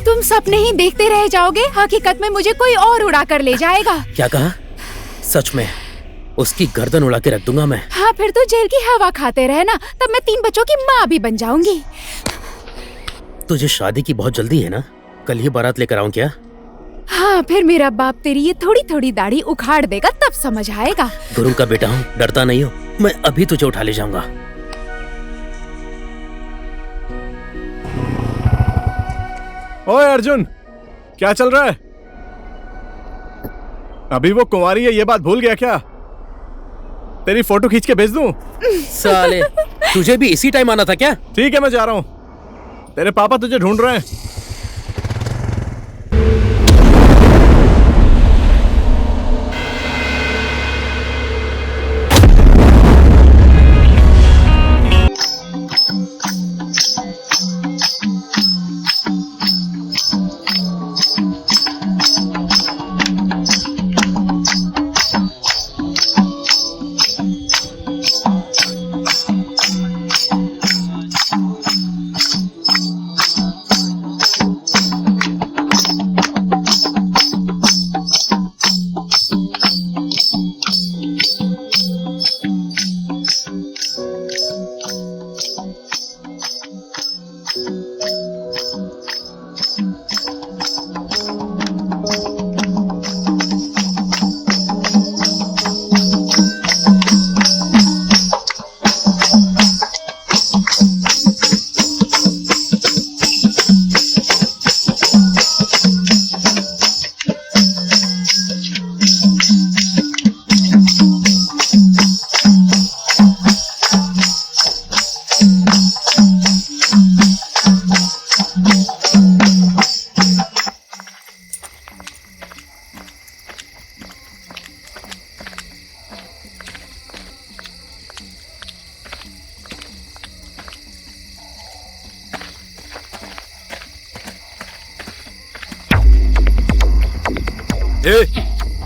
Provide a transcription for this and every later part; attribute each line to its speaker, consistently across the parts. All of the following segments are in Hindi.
Speaker 1: तुम सपने ही देखते रह जाओगे, हकीकत में मुझे कोई और उड़ा कर ले जाएगा।
Speaker 2: क्या कहा? सच में उसकी गर्दन उड़ा के रख दूंगा मैं।
Speaker 1: हाँ, फिर तो जेल की हवा खाते रहना, तब मैं 3 बच्चों की माँ भी बन जाऊंगी।
Speaker 2: तुझे शादी की बहुत जल्दी है ना? कल ही बारात लेकर आऊं क्या?
Speaker 1: हाँ, फिर मेरा बाप तेरी ये थोड़ी थोड़ी दाढ़ी उखाड़ देगा, तब समझ आएगा।
Speaker 2: गुरु का बेटा हूँ, डरता नहीं हो। मैं अभी तुझे उठा ले जाऊंगा।
Speaker 3: ओए अर्जुन, क्या चल रहा है? अभी वो कुंवारी है ये बात भूल गया क्या? तेरी फोटो खींच के भेज दूं?
Speaker 2: साले, तुझे भी इसी टाइम आना था क्या?
Speaker 3: ठीक है, मैं जा रहा हूँ। तेरे पापा तुझे ढूंढ रहे हैं।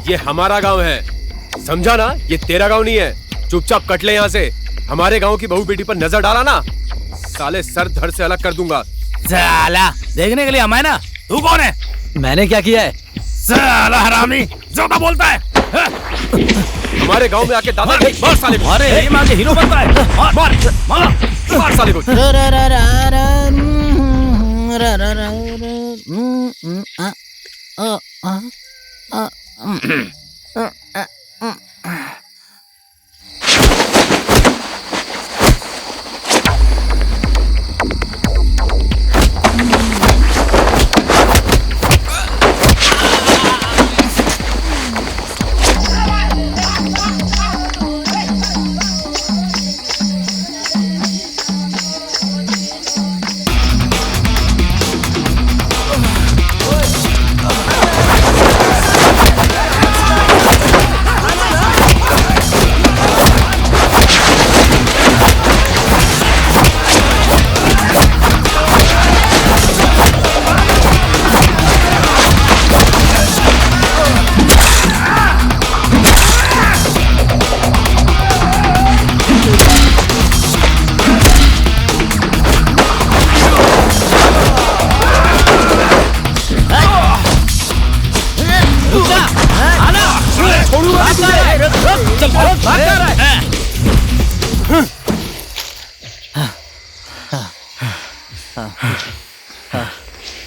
Speaker 4: ये हमारा गांव है, समझा ना? ये तेरा गांव नहीं है। चुपचाप कट ले यहाँ से। हमारे गांव की बहू बेटी पर नजर डाला ना, साले सर धड़ से अलग कर दूंगा।
Speaker 5: साला देखने के लिए हम है ना? तू कौन है?
Speaker 2: मैंने क्या किया है?
Speaker 5: साला हरामी, ज्यादा बोलता है।
Speaker 4: हमारे गांव में आके दादा मार साले को।
Speaker 5: अरे ये माँ के हीरो बनता है। मार मार मार
Speaker 4: मार साले को।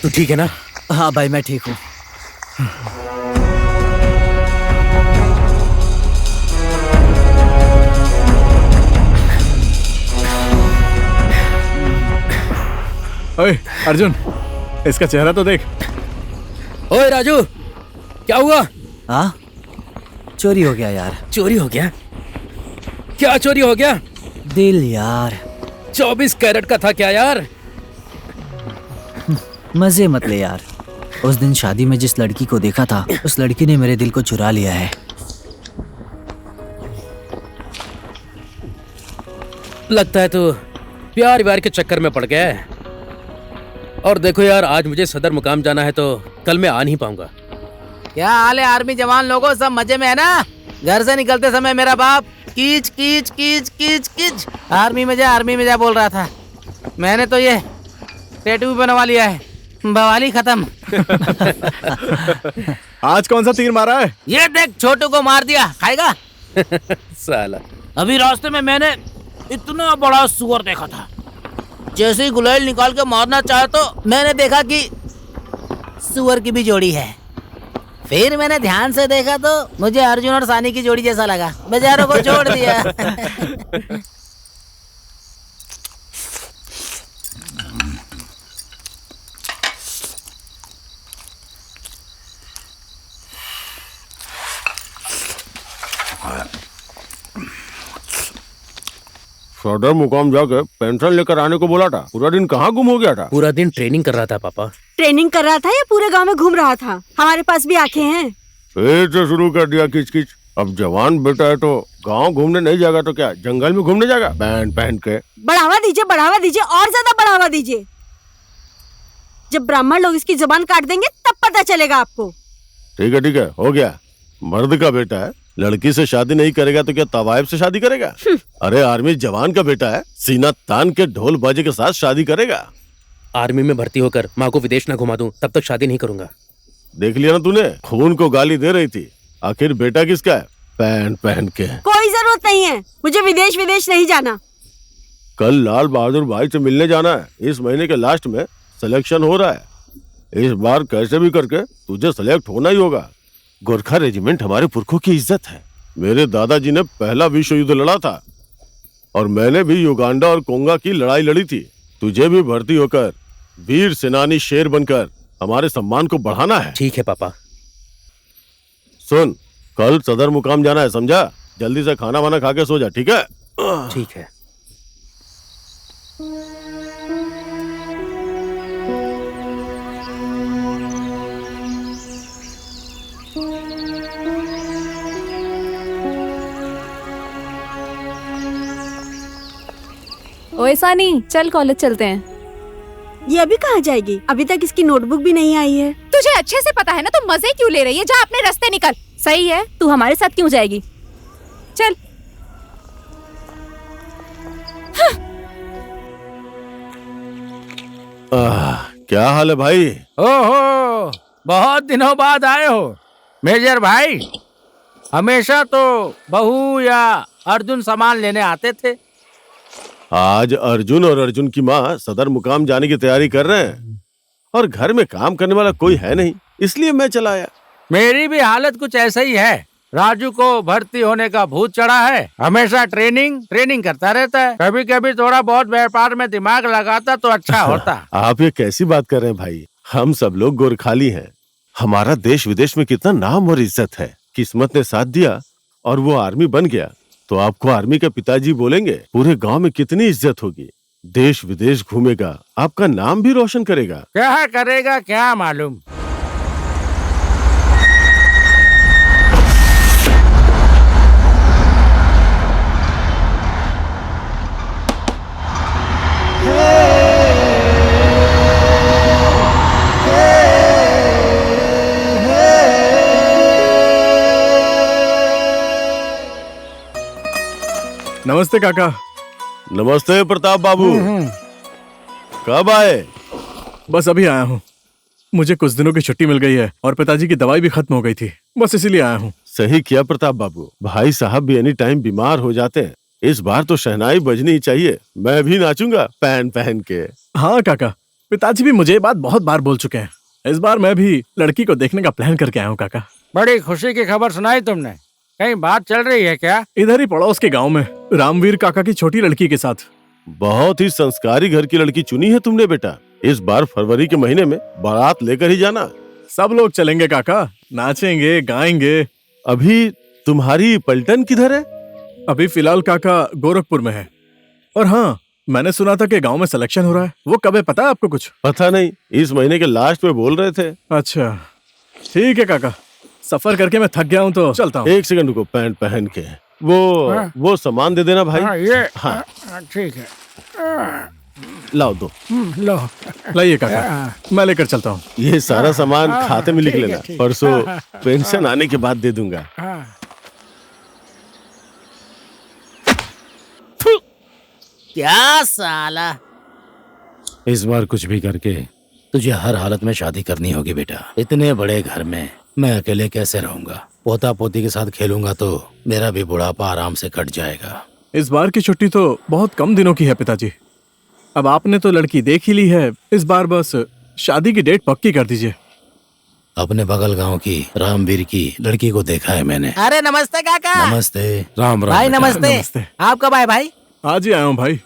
Speaker 2: तू ठीक है ना?
Speaker 6: हाँ भाई, मैं ठीक हूँ।
Speaker 3: ओए अर्जुन, इसका चेहरा तो देख।
Speaker 2: ओए राजू, क्या हुआ?
Speaker 6: हाँ, चोरी हो गया यार।
Speaker 2: चोरी हो गया? क्या चोरी हो गया?
Speaker 6: दिल यार।
Speaker 2: 24 कैरेट का था क्या यार?
Speaker 6: मजे मत ले यार। उस दिन शादी में जिस लड़की को देखा था, उस लड़की ने मेरे दिल को चुरा लिया है।
Speaker 2: लगता है तू प्यार व्यार के चक्कर में पड़ गया है। और देखो यार, आज मुझे सदर मुकाम जाना है तो कल मैं आ नहीं पाऊंगा।
Speaker 5: क्या हाल है आर्मी जवान लोगों? सब मजे में है ना? घर से निकलते समय मेरा बाप कीच कीच कीच कीच कीच आर्मी में जा बोल रहा था। मैंने तो ये टैटू भी बनवा लिया है। बवाली खत्म।
Speaker 3: आज कौन सा तीर मारा है?
Speaker 5: ये देख, छोटू को मार दिया, खाएगा?
Speaker 2: साला।
Speaker 5: अभी रास्ते में मैंने इतना बड़ा सुअर देखा था। जैसे ही गुलाल निकाल के मारना चाहा तो मैंने देखा कि सुअर की भी जोड़ी है। फिर मैंने ध्यान से देखा तो मुझे अर्जुन और सानी की जोड़ी जैसा लगा। बेचारों को छोड़ दिया।
Speaker 4: सदर मुकाम जाके पेंशन लेकर आने को बोला था। पूरा दिन कहाँ गुम हो गया था?
Speaker 2: पूरा दिन ट्रेनिंग कर रहा था पापा।
Speaker 7: ट्रेनिंग कर रहा था या पूरे गांव में घूम रहा था? हमारे पास भी आंखें हैं।
Speaker 4: फिर से शुरू कर दिया किच-किच। अब जवान बेटा है तो गांव घूमने नहीं जाएगा तो क्या जंगल में घूमने जाएगा बैंड पहन के?
Speaker 7: बढ़ावा दीजिए, बढ़ावा दीजिए, और ज्यादा बढ़ावा दीजिए। जब ब्राह्मण लोग इसकी जुबान काट देंगे तब पता चलेगा आपको।
Speaker 4: ठीक है, हो गया। मर्द का बेटा है, लड़की से शादी नहीं करेगा तो क्या तवायब से शादी करेगा? अरे आर्मी जवान का बेटा है, सीना तान के ढोल बाजे के साथ शादी करेगा।
Speaker 2: आर्मी में भर्ती होकर माँ को विदेश न घुमा दूं तब तक शादी नहीं करूंगा।
Speaker 4: देख लिया ना तूने, खून को गाली दे रही थी। आखिर बेटा किसका है? पैंट पहन के।
Speaker 7: कोई जरूरत नहीं है, मुझे विदेश विदेश नहीं जाना।
Speaker 4: कल लाल बहादुर भाई से मिलने जाना है। इस महीने के लास्ट में सिलेक्शन हो रहा है। इस बार कैसे भी करके तुझे सिलेक्ट होना ही होगा। गोरखा रेजिमेंट हमारे पुरखों की इज्जत है। मेरे दादाजी ने पहला विश्व युद्ध लड़ा था और मैंने भी युगांडा और कोंगा की लड़ाई लड़ी थी। तुझे भी भर्ती होकर वीर सेनानी शेर बनकर हमारे सम्मान को बढ़ाना है।
Speaker 2: ठीक है पापा।
Speaker 4: सुन, कल सदर मुकाम जाना है, समझा? जल्दी से खाना वाना खा के सो जा, ठीक है?
Speaker 2: ठीक है।
Speaker 1: ओए सानी, चल कॉलेज चलते हैं।
Speaker 7: ये अभी कहाँ जाएगी? अभी तक इसकी नोटबुक भी नहीं आई है।
Speaker 1: तुझे अच्छे से पता है ना, तुम मजे क्यों ले रही है? जा अपने रास्ते निकल। सही है, तू हमारे साथ क्यों जाएगी? चल।
Speaker 4: क्या हाल है भाई?
Speaker 5: ओहो, बहुत दिनों बाद आए हो मेजर भाई। हमेशा तो बहू या अर्जुन सामान लेने आते थे।
Speaker 4: आज अर्जुन और अर्जुन की माँ सदर मुकाम जाने की तैयारी कर रहे हैं और घर में काम करने वाला कोई है नहीं, इसलिए मैं चला आया।
Speaker 5: मेरी भी हालत कुछ ऐसा ही है। राजू को भर्ती होने का भूत चढ़ा है। हमेशा ट्रेनिंग करता रहता है। कभी कभी थोड़ा बहुत व्यापार में दिमाग लगाता तो अच्छा होता।
Speaker 4: आप ये कैसी बात कर रहे हैं भाई? हम सब लोग गोरखाली हैं। हमारा देश विदेश में कितना नाम और इज्जत है। किस्मत ने साथ दिया और वो आर्मी बन गया तो आपको आर्मी के पिताजी बोलेंगे। पूरे गांव में कितनी इज्जत होगी। देश विदेश घूमेगा, आपका नाम भी रोशन करेगा।
Speaker 5: क्या करेगा क्या मालूम।
Speaker 3: नमस्ते काका।
Speaker 4: नमस्ते प्रताप बाबू। कब आए?
Speaker 3: बस अभी आया हूँ। मुझे कुछ दिनों की छुट्टी मिल गई है और पिताजी की दवाई भी खत्म हो गई थी, बस इसीलिए आया हूँ।
Speaker 4: सही किया प्रताप बाबू। भाई साहब भी एनी टाइम बीमार हो जाते हैं। इस बार तो शहनाई बजनी ही चाहिए। मैं भी नाचूंगा पैन पहन के।
Speaker 3: हाँ काका, पिताजी भी मुझे ये बात बहुत बार बोल चुके हैं। इस बार मैं भी लड़की को देखने का प्लान करके आया हूँ काका।
Speaker 5: बड़ी खुशी की खबर सुनाई तुमने। कहीं बात चल रही है क्या?
Speaker 3: इधर ही पड़ोस के गांव में रामवीर काका की छोटी लड़की के साथ।
Speaker 4: बहुत ही संस्कारी घर की लड़की चुनी है तुमने बेटा। इस बार फरवरी के महीने में बारात लेकर ही जाना।
Speaker 3: सब लोग चलेंगे काका, नाचेंगे गाएंगे।
Speaker 4: अभी तुम्हारी पलटन किधर है?
Speaker 3: अभी फिलहाल काका गोरखपुर में है। और हाँ, मैंने सुना था कि गांव में सिलेक्शन हो रहा है। वो कब है पता है आपको कुछ?
Speaker 4: पता नहीं, इस महीने के लास्ट में बोल रहे थे।
Speaker 3: अच्छा ठीक है काका, सफर करके मैं थक गया हूँ तो चलता हूँ।
Speaker 4: एक सेकंड रुको, पैंट पहन के वो सामान दे देना भाई।
Speaker 5: ये
Speaker 4: हाँ
Speaker 5: ठीक है।
Speaker 4: लाओ दो।
Speaker 5: लो
Speaker 3: लाइए काका, मैं लेकर चलता हूँ।
Speaker 4: ये सारा सामान खाते में लिख
Speaker 5: ठीक है,
Speaker 4: लेना।
Speaker 5: ठीक।
Speaker 4: परसों पेंशन आने के बाद दे दूंगा।
Speaker 5: क्या साला।
Speaker 2: इस बार कुछ भी करके तुझे हर हालत में शादी करनी होगी बेटा। इतने बड़े घर में मैं अकेले कैसे रहूंगा? पोता पोती के साथ खेलूंगा तो मेरा भी बुढ़ापा आराम से कट जाएगा।
Speaker 3: इस बार की छुट्टी तो बहुत कम दिनों की है पिताजी। अब आपने तो लड़की देख ही ली है, इस बार बस शादी की डेट पक्की कर दीजिए।
Speaker 2: अपने बगल गांव की रामवीर की लड़की को देखा है मैंने।
Speaker 5: अरे नमस्ते काका।
Speaker 2: नमस्ते। राम राम
Speaker 5: भाई
Speaker 2: बेटा।
Speaker 5: नमस्ते।
Speaker 3: नमस्ते।
Speaker 5: आप कब आए भाई?
Speaker 3: आज ही आया हूँ भाई।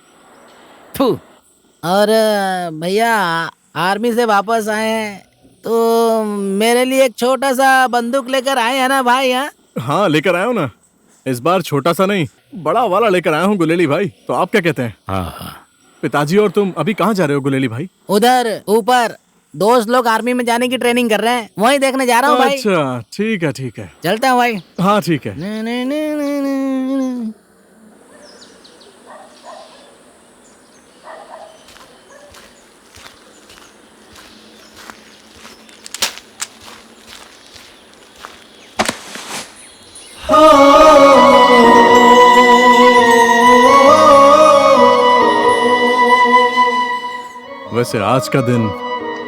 Speaker 5: थू। और भैया आर्मी से वापस आए हैं तो मेरे लिए एक छोटा सा बंदूक लेकर आए हैं ना भाई?
Speaker 3: हाँ लेकर आया हूँ ना। इस बार छोटा सा नहीं बड़ा वाला लेकर आया हूँ गुलेली भाई। तो आप क्या कहते हैं?
Speaker 2: हाँ हाँ।
Speaker 3: पिताजी और तुम अभी कहाँ जा रहे हो गुलेली भाई?
Speaker 5: उधर ऊपर दोस्त लोग आर्मी में जाने की ट्रेनिंग कर रहे हैं, वहीं देखने जा रहा हूँ भाई।
Speaker 3: अच्छा ठीक है ठीक है।
Speaker 5: चलता हूँ भाई।
Speaker 3: हाँ ठीक है। वैसे आज का दिन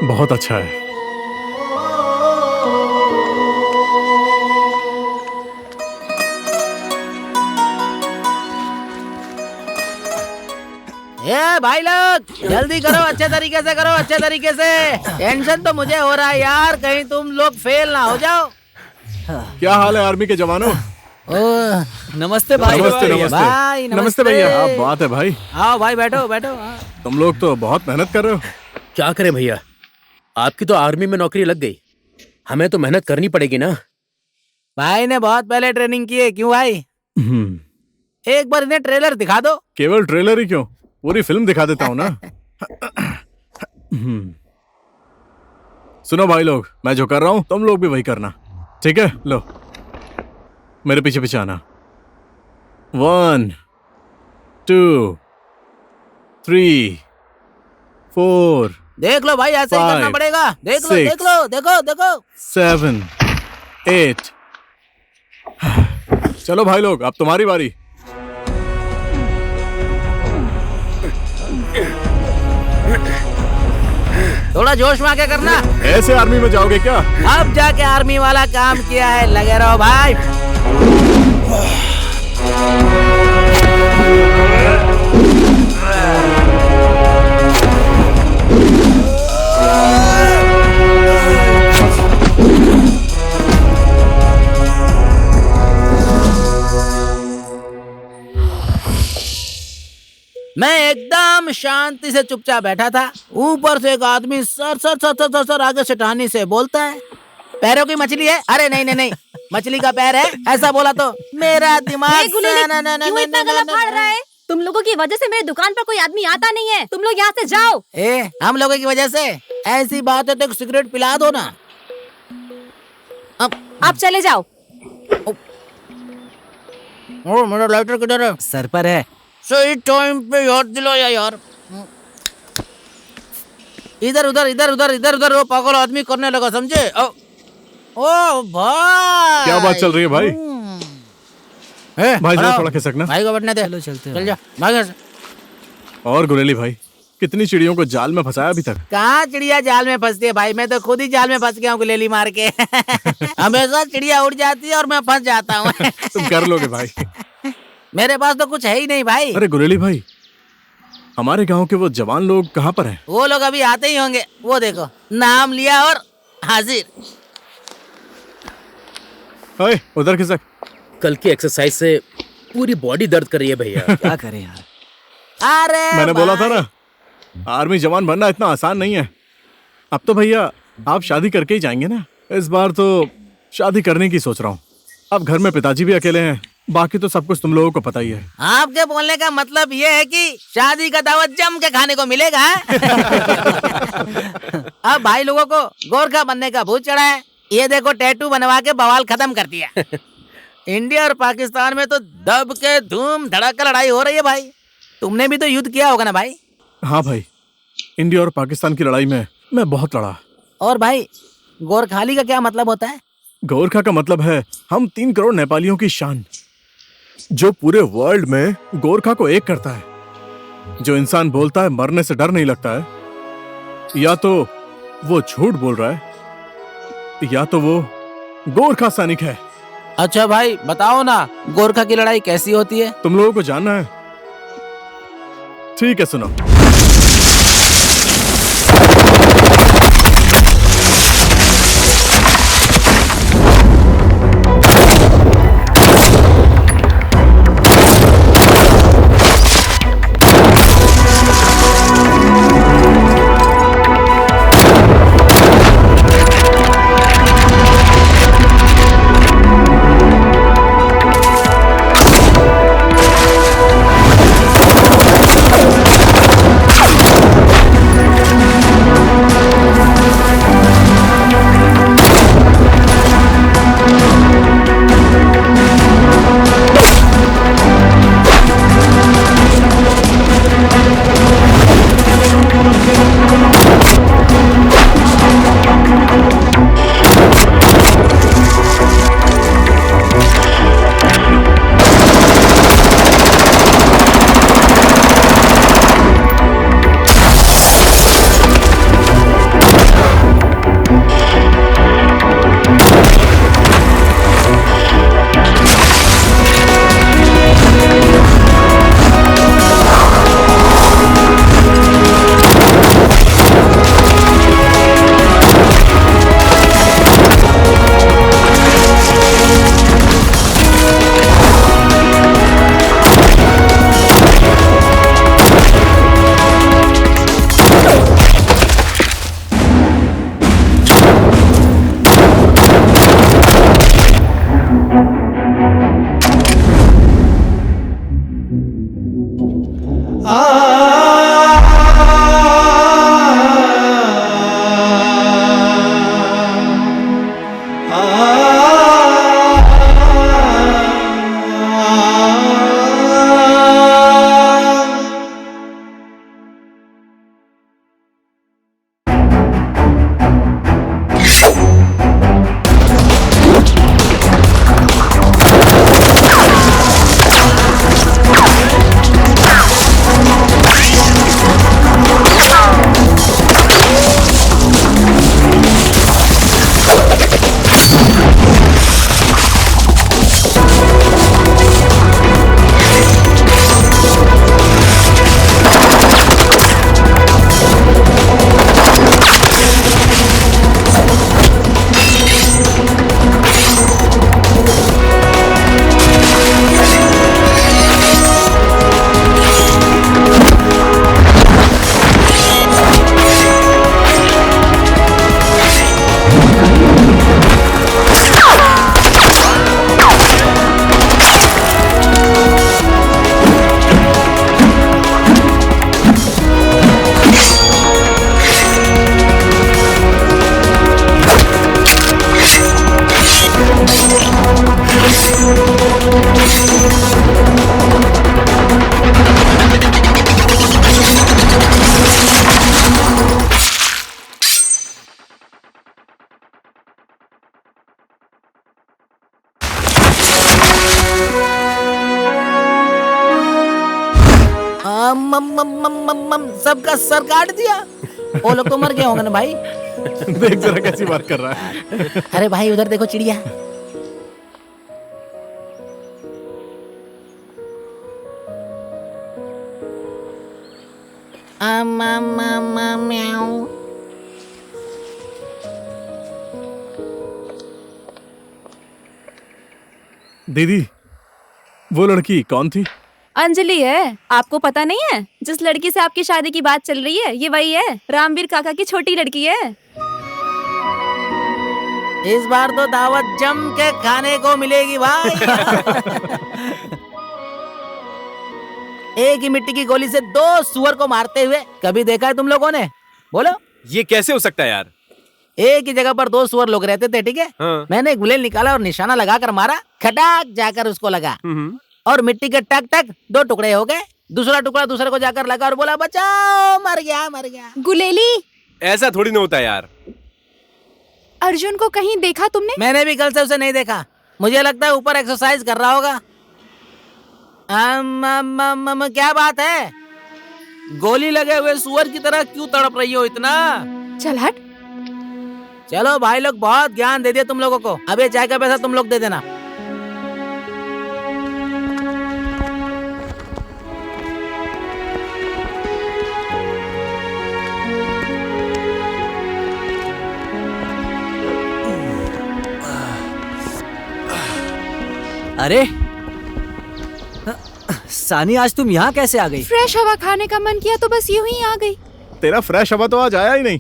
Speaker 3: बहुत अच्छा है।
Speaker 5: ए भाई लोग जल्दी करो, अच्छे तरीके से करो, अच्छे तरीके से। टेंशन तो मुझे हो रहा है यार, कहीं तुम लोग फेल ना हो जाओ।
Speaker 3: क्या हाल है आर्मी के जवानों?
Speaker 6: नमस्ते भाई।
Speaker 3: नमस्ते नमस्ते।
Speaker 5: भाई,
Speaker 3: नमस्ते भैया। आप बात है भाई।
Speaker 5: आओ भाई बैठो बैठो।
Speaker 3: तुम लोग तो बहुत मेहनत कर रहे हो।
Speaker 2: क्या करें भैया, आपकी तो आर्मी में नौकरी लग गई, हमें तो मेहनत करनी पड़ेगी ना।
Speaker 5: भाई ने बहुत पहले ट्रेनिंग की है। क्यों भाई? एक बार इन्हें ट्रेलर दिखा दो।
Speaker 3: केवल ट्रेलर ही क्यों, पूरी फिल्म दिखा देता हूँ ना। सुनो भाई लोग, मैं जो कर रहा हूँ तुम लोग भी वही करना, ठीक है? लो मेरे पीछे पीछे आना। 1 2 3 4
Speaker 5: देख लो भाई, ऐसे ही करना
Speaker 3: 5,
Speaker 5: पड़ेगा। देख लो
Speaker 3: 6,
Speaker 5: देख लो, देखो देखो।
Speaker 3: 7 8। चलो भाई लोग, अब तुम्हारी बारी।
Speaker 5: थोड़ा जोश में आके करना।
Speaker 3: ऐसे आर्मी में जाओगे क्या?
Speaker 5: अब जाके आर्मी वाला काम किया है, लगे रहो भाई। मैं एकदम शांति से चुपचाप बैठा था। ऊपर से एक आदमी sir sir sir sir sir, sir आगे से टहनी से बोलता है, पैरों की मछली है। अरे नहीं नहीं नहीं, मछली का पैर है, ऐसा बोला तो मेरा दिमाग
Speaker 1: क्यों इतना गला फाड़ रहा है? तुम लोगों की वजह से मेरी दुकान पर कोई आदमी आता नहीं है। तुम लोग यहाँ से जाओ।
Speaker 5: हम लोगों की वजह से ऐसी बात है तो एक सिगरेट पिला दो ना।
Speaker 1: आप चले जाओ।
Speaker 5: मेरा लाइटर किधर है?
Speaker 6: सर पर है।
Speaker 5: सही टाइम पे याद दिलाया यार। इधर उधर इधर उधर इधर उधर वो पागल आदमी करने लगा, समझे? ओ भाई,
Speaker 3: क्या बात चल रही है भाई? भाई जरा थोड़ा खिसकना।
Speaker 5: भाई को बैठने दे।
Speaker 6: चलो चलते हैं।
Speaker 5: चल जा भाग यहाँ से।
Speaker 3: और गुलेली भाई, कितनी चिड़ियों को जाल में फंसाया अभी तक?
Speaker 5: कहाँ चिड़िया जाल में फंसती है भाई, मैं तो खुद ही जाल में फंस गया हूँ गुलेली मार के। हमेशा चिड़िया उड़ जाती है और मैं फंस जाता हूँ।
Speaker 3: तुम कर लोगे भाई।
Speaker 5: मेरे पास तो कुछ है ही नहीं भाई।
Speaker 3: अरे गुलेली भाई, हमारे गांव के वो जवान लोग कहाँ पर हैं?
Speaker 5: वो लोग अभी आते ही होंगे। वो देखो, नाम लिया और हाजिर।
Speaker 3: ओए, उधर खिसक।
Speaker 2: कल की एक्सरसाइज से पूरी बॉडी दर्द कर रही है भैया।
Speaker 6: क्या करें यार।
Speaker 5: अरे
Speaker 3: मैंने बोला था ना, आर्मी जवान बनना इतना आसान नहीं है। अब तो भैया आप शादी करके ही जाएंगे ना? इस बार तो शादी करने की सोच रहा हूँ। अब घर में पिताजी भी अकेले हैं, बाकी तो सब कुछ तुम लोगों को पता ही है।
Speaker 5: आपके बोलने का मतलब ये है कि शादी का दावत जम के खाने को मिलेगा। अब भाई लोगों को गोरखा बनने का भूत चढ़ा है। ये देखो, टैटू बनवा के बवाल खत्म कर दिया। इंडिया और पाकिस्तान में तो दब के धूम धड़ाका लड़ाई हो रही है भाई। तुमने भी तो युद्ध किया होगा ना भाई?
Speaker 3: हाँ भाई, इंडिया और पाकिस्तान की लड़ाई में मैं बहुत लड़ा।
Speaker 5: और भाई, गोरखाली का क्या मतलब होता है?
Speaker 3: गोरखा का मतलब है हम 3 करोड़ नेपालियों की शान, जो पूरे वर्ल्ड में गोरखा को एक करता है। जो इंसान बोलता है मरने से डर नहीं लगता है, या तो वो झूठ बोल रहा है या तो वो गोरखा सैनिक है।
Speaker 5: अच्छा भाई बताओ ना, गोरखा की लड़ाई कैसी होती है?
Speaker 3: तुम लोगों को जानना है? ठीक है, सुनो।
Speaker 5: सबका सर काट दिया। वो लोग तो मर गए होंगे ना भाई।
Speaker 3: देख जरा कैसी बात कर रहा है।
Speaker 5: अरे भाई उधर देखो चिड़िया। म्याऊ।
Speaker 3: दीदी, वो लड़की कौन थी?
Speaker 1: अंजलि है। आपको पता नहीं है? जिस लड़की से आपकी शादी की बात चल रही है, ये वही है। रामवीर काका की छोटी लड़की है।
Speaker 5: इस बार तो दावत जम के खाने को मिलेगी भाई। एक ही मिट्टी की गोली से 2 सुअर को मारते हुए कभी देखा है तुम लोगों ने? बोलो।
Speaker 8: ये कैसे हो सकता है यार?
Speaker 5: एक ही जगह पर 2 सुअर लोग रहते थे, ठीक है?
Speaker 8: हाँ।
Speaker 5: मैंने एक गुलेल निकाला और निशाना लगाकर मारा, खटाक जाकर उसको लगा और मिट्टी के टक टक 2 टुकड़े हो गए। दूसरा टुकड़ा दूसरे को जाकर लगा और बोला बचाओ, मर गया मर गया।
Speaker 1: गुलेली,
Speaker 8: ऐसा थोड़ी ना होता है यार।
Speaker 1: अर्जुन को कहीं देखा तुमने?
Speaker 5: मैंने भी कल से उसे नहीं देखा। मुझे लगता है ऊपर एक्सरसाइज कर रहा होगा। क्या बात है? गोली लगे हुए सुअर की तरह क्यों तड़प रही हो इतना?
Speaker 1: चल हट।
Speaker 5: चलो भाई लोग, बहुत ज्ञान दे दिया तुम लोगों को। अब ये चाय का पैसा तुम लोग दे देना।
Speaker 6: अरे सानी, आज तुम यहाँ कैसे आ गई?
Speaker 1: फ्रेश हवा खाने का मन किया तो बस यूं ही आ गई।
Speaker 3: तेरा फ्रेश हवा तो आज आया ही नहीं।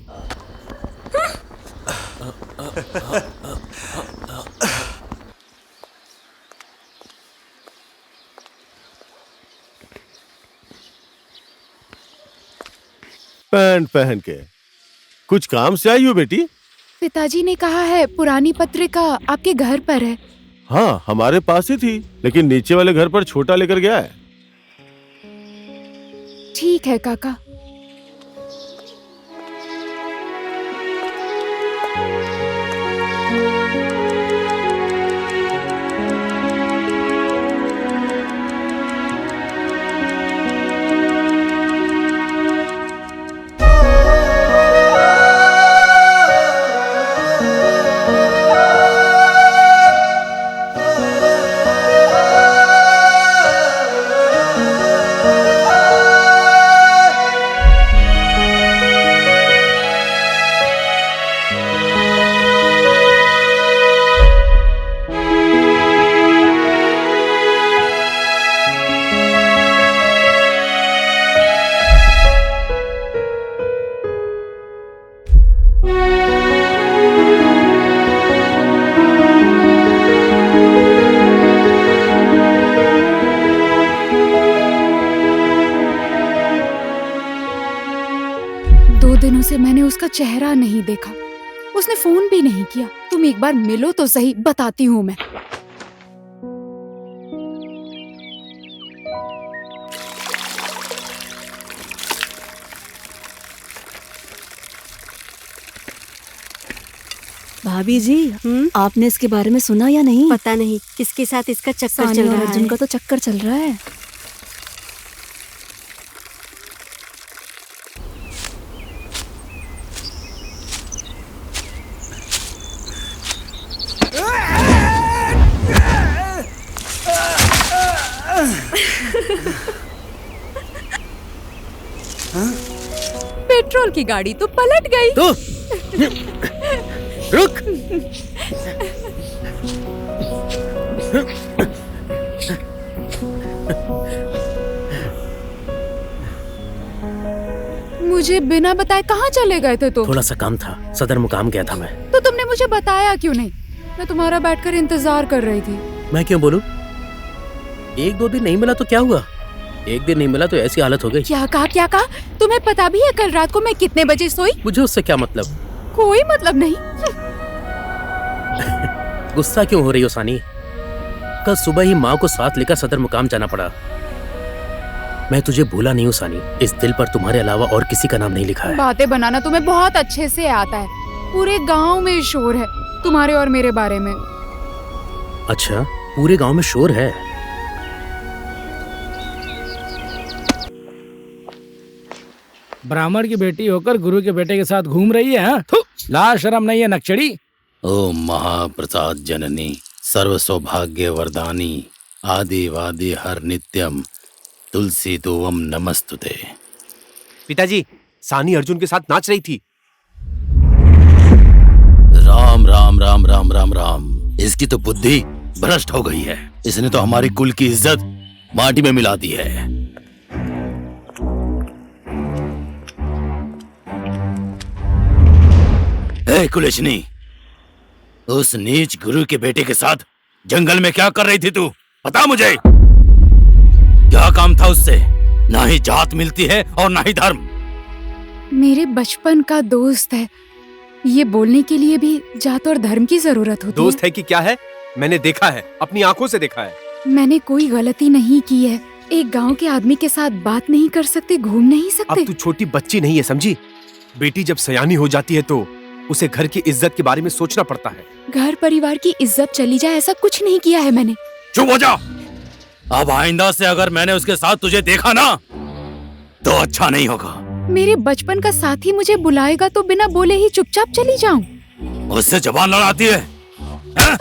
Speaker 4: पैंट पहन के कुछ काम से आई हो बेटी?
Speaker 1: पिताजी ने कहा है पुरानी पत्रिका आपके घर पर है।
Speaker 4: हाँ, हमारे पास ही थी, लेकिन नीचे वाले घर पर छोटा लेकर गया है।
Speaker 1: ठीक है काका। दिनों से मैंने उसका चेहरा नहीं देखा। उसने फोन भी नहीं किया। तुम एक बार मिलो तो सही, बताती हूँ मैं।
Speaker 7: भाभी जी, आपने इसके बारे में सुना या नहीं? पता नहीं किसके साथ इसका चक्कर चल रहा है।
Speaker 1: अर्जुन का तो चक्कर चल रहा है। पेट्रोल की गाड़ी तो पलट गई।
Speaker 2: तो रुक।
Speaker 1: मुझे बिना बताए कहाँ चले गए थे तुम?
Speaker 2: थोड़ा सा काम था, सदर मुकाम गया था मैं।
Speaker 1: तो तुमने मुझे बताया क्यों नहीं? मैं तुम्हारा बैठकर इंतजार कर रही थी।
Speaker 2: मैं क्यों बोलूं? एक दो दिन नहीं मिला तो क्या हुआ? एक दिन नहीं मिला तो ऐसी हालत हो गई।
Speaker 1: क्या कहा, क्या कहा? तुम्हें पता भी है कल रात को मैं कितने बजे सोई?
Speaker 2: मुझे उससे क्या मतलब?
Speaker 1: कोई मतलब नहीं।
Speaker 2: गुस्सा क्यों हो रही हो सानी? कल सुबह ही माँ को साथ लेकर सदर मुकाम जाना पड़ा। मैं तुझे भूला नहीं हूँ सानी। इस दिल पर तुम्हारे अलावा और किसी का नाम नहीं लिखा है।
Speaker 1: बातें बनाना तुम्हें बहुत अच्छे से आता है। पूरे गांव में शोर है तुम्हारे और मेरे बारे में।
Speaker 2: अच्छा, पूरे गांव में शोर है?
Speaker 5: ब्राह्मण की बेटी होकर गुरु के बेटे के साथ घूम रही है। लाज शर्म नहीं है नक्चड़ी।
Speaker 9: ओम महाप्रसाद जननी सर्व सौभाग्य वरदानी आदिवादि हर नित्यम तुलसी तुवम नमस्तुते।
Speaker 8: पिताजी, सानी अर्जुन के साथ नाच रही थी।
Speaker 9: राम राम राम राम राम राम। इसकी तो बुद्धि भ्रष्ट हो गई है। इसने तो हमारी कुल की इज्जत माटी में मिला दी है। ए कुलेशनी, उस नीच गुरु के बेटे के साथ जंगल में क्या कर रही थी तू? बता मुझे, क्या काम था उससे? ना ही जात मिलती है और ना ही धर्म।
Speaker 1: मेरे बचपन का दोस्त है। ये बोलने के लिए भी जात और धर्म की जरूरत होती
Speaker 8: दोस्त है कि क्या है? मैंने देखा है, अपनी आंखों से देखा है।
Speaker 1: मैंने कोई गलती नहीं की है। एक गांव के आदमी के साथ बात नहीं कर सकते, घूम नहीं सकते।
Speaker 8: अब तू छोटी बच्ची नहीं है, समझी? बेटी जब सयानी हो जाती है तो उसे घर की इज्जत के बारे में सोचना पड़ता है।
Speaker 1: घर परिवार की इज्जत चली जाए ऐसा कुछ नहीं किया है मैंने।
Speaker 9: चुप हो जा। अब आइंदा से अगर मैंने उसके साथ तुझे देखा ना तो अच्छा नहीं होगा।
Speaker 1: मेरे बचपन का साथी मुझे बुलाएगा तो बिना बोले ही चुपचाप चली जाऊं?
Speaker 9: उससे जबान लड़ाती है? हैं?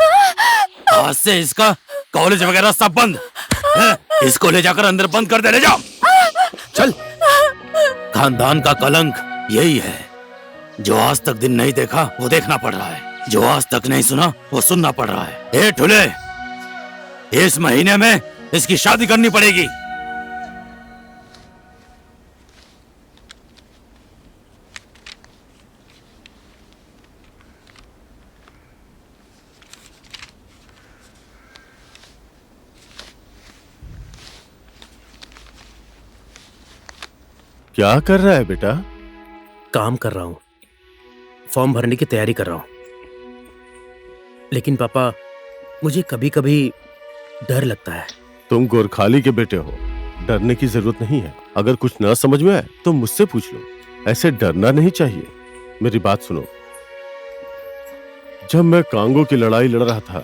Speaker 9: आज से इसका कॉलेज वगैरह सब बंद। हैं? इसको ले जाकर अंदर बंद कर दे, ले जाओ। चल। खानदान का कलंक यही है, जो आज तक दिन नहीं देखा वो देखना पड़ रहा है, जो आज तक नहीं सुना वो सुनना पड़ रहा है। ए ठुले, इस महीने में इसकी शादी करनी पड़ेगी।
Speaker 4: क्या कर रहा है बेटा?
Speaker 2: काम कर रहा हूं, फॉर्म भरने की तैयारी कर रहा हूं। लेकिन पापा, मुझे कभी कभी डर लगता है।
Speaker 4: तुम गोरखाली के बेटे हो, डरने की जरूरत नहीं है। अगर कुछ ना समझ में आए तो मुझसे पूछ लो, ऐसे डरना नहीं चाहिए। मेरी बात सुनो, जब मैं कांगो की लड़ाई लड़ रहा था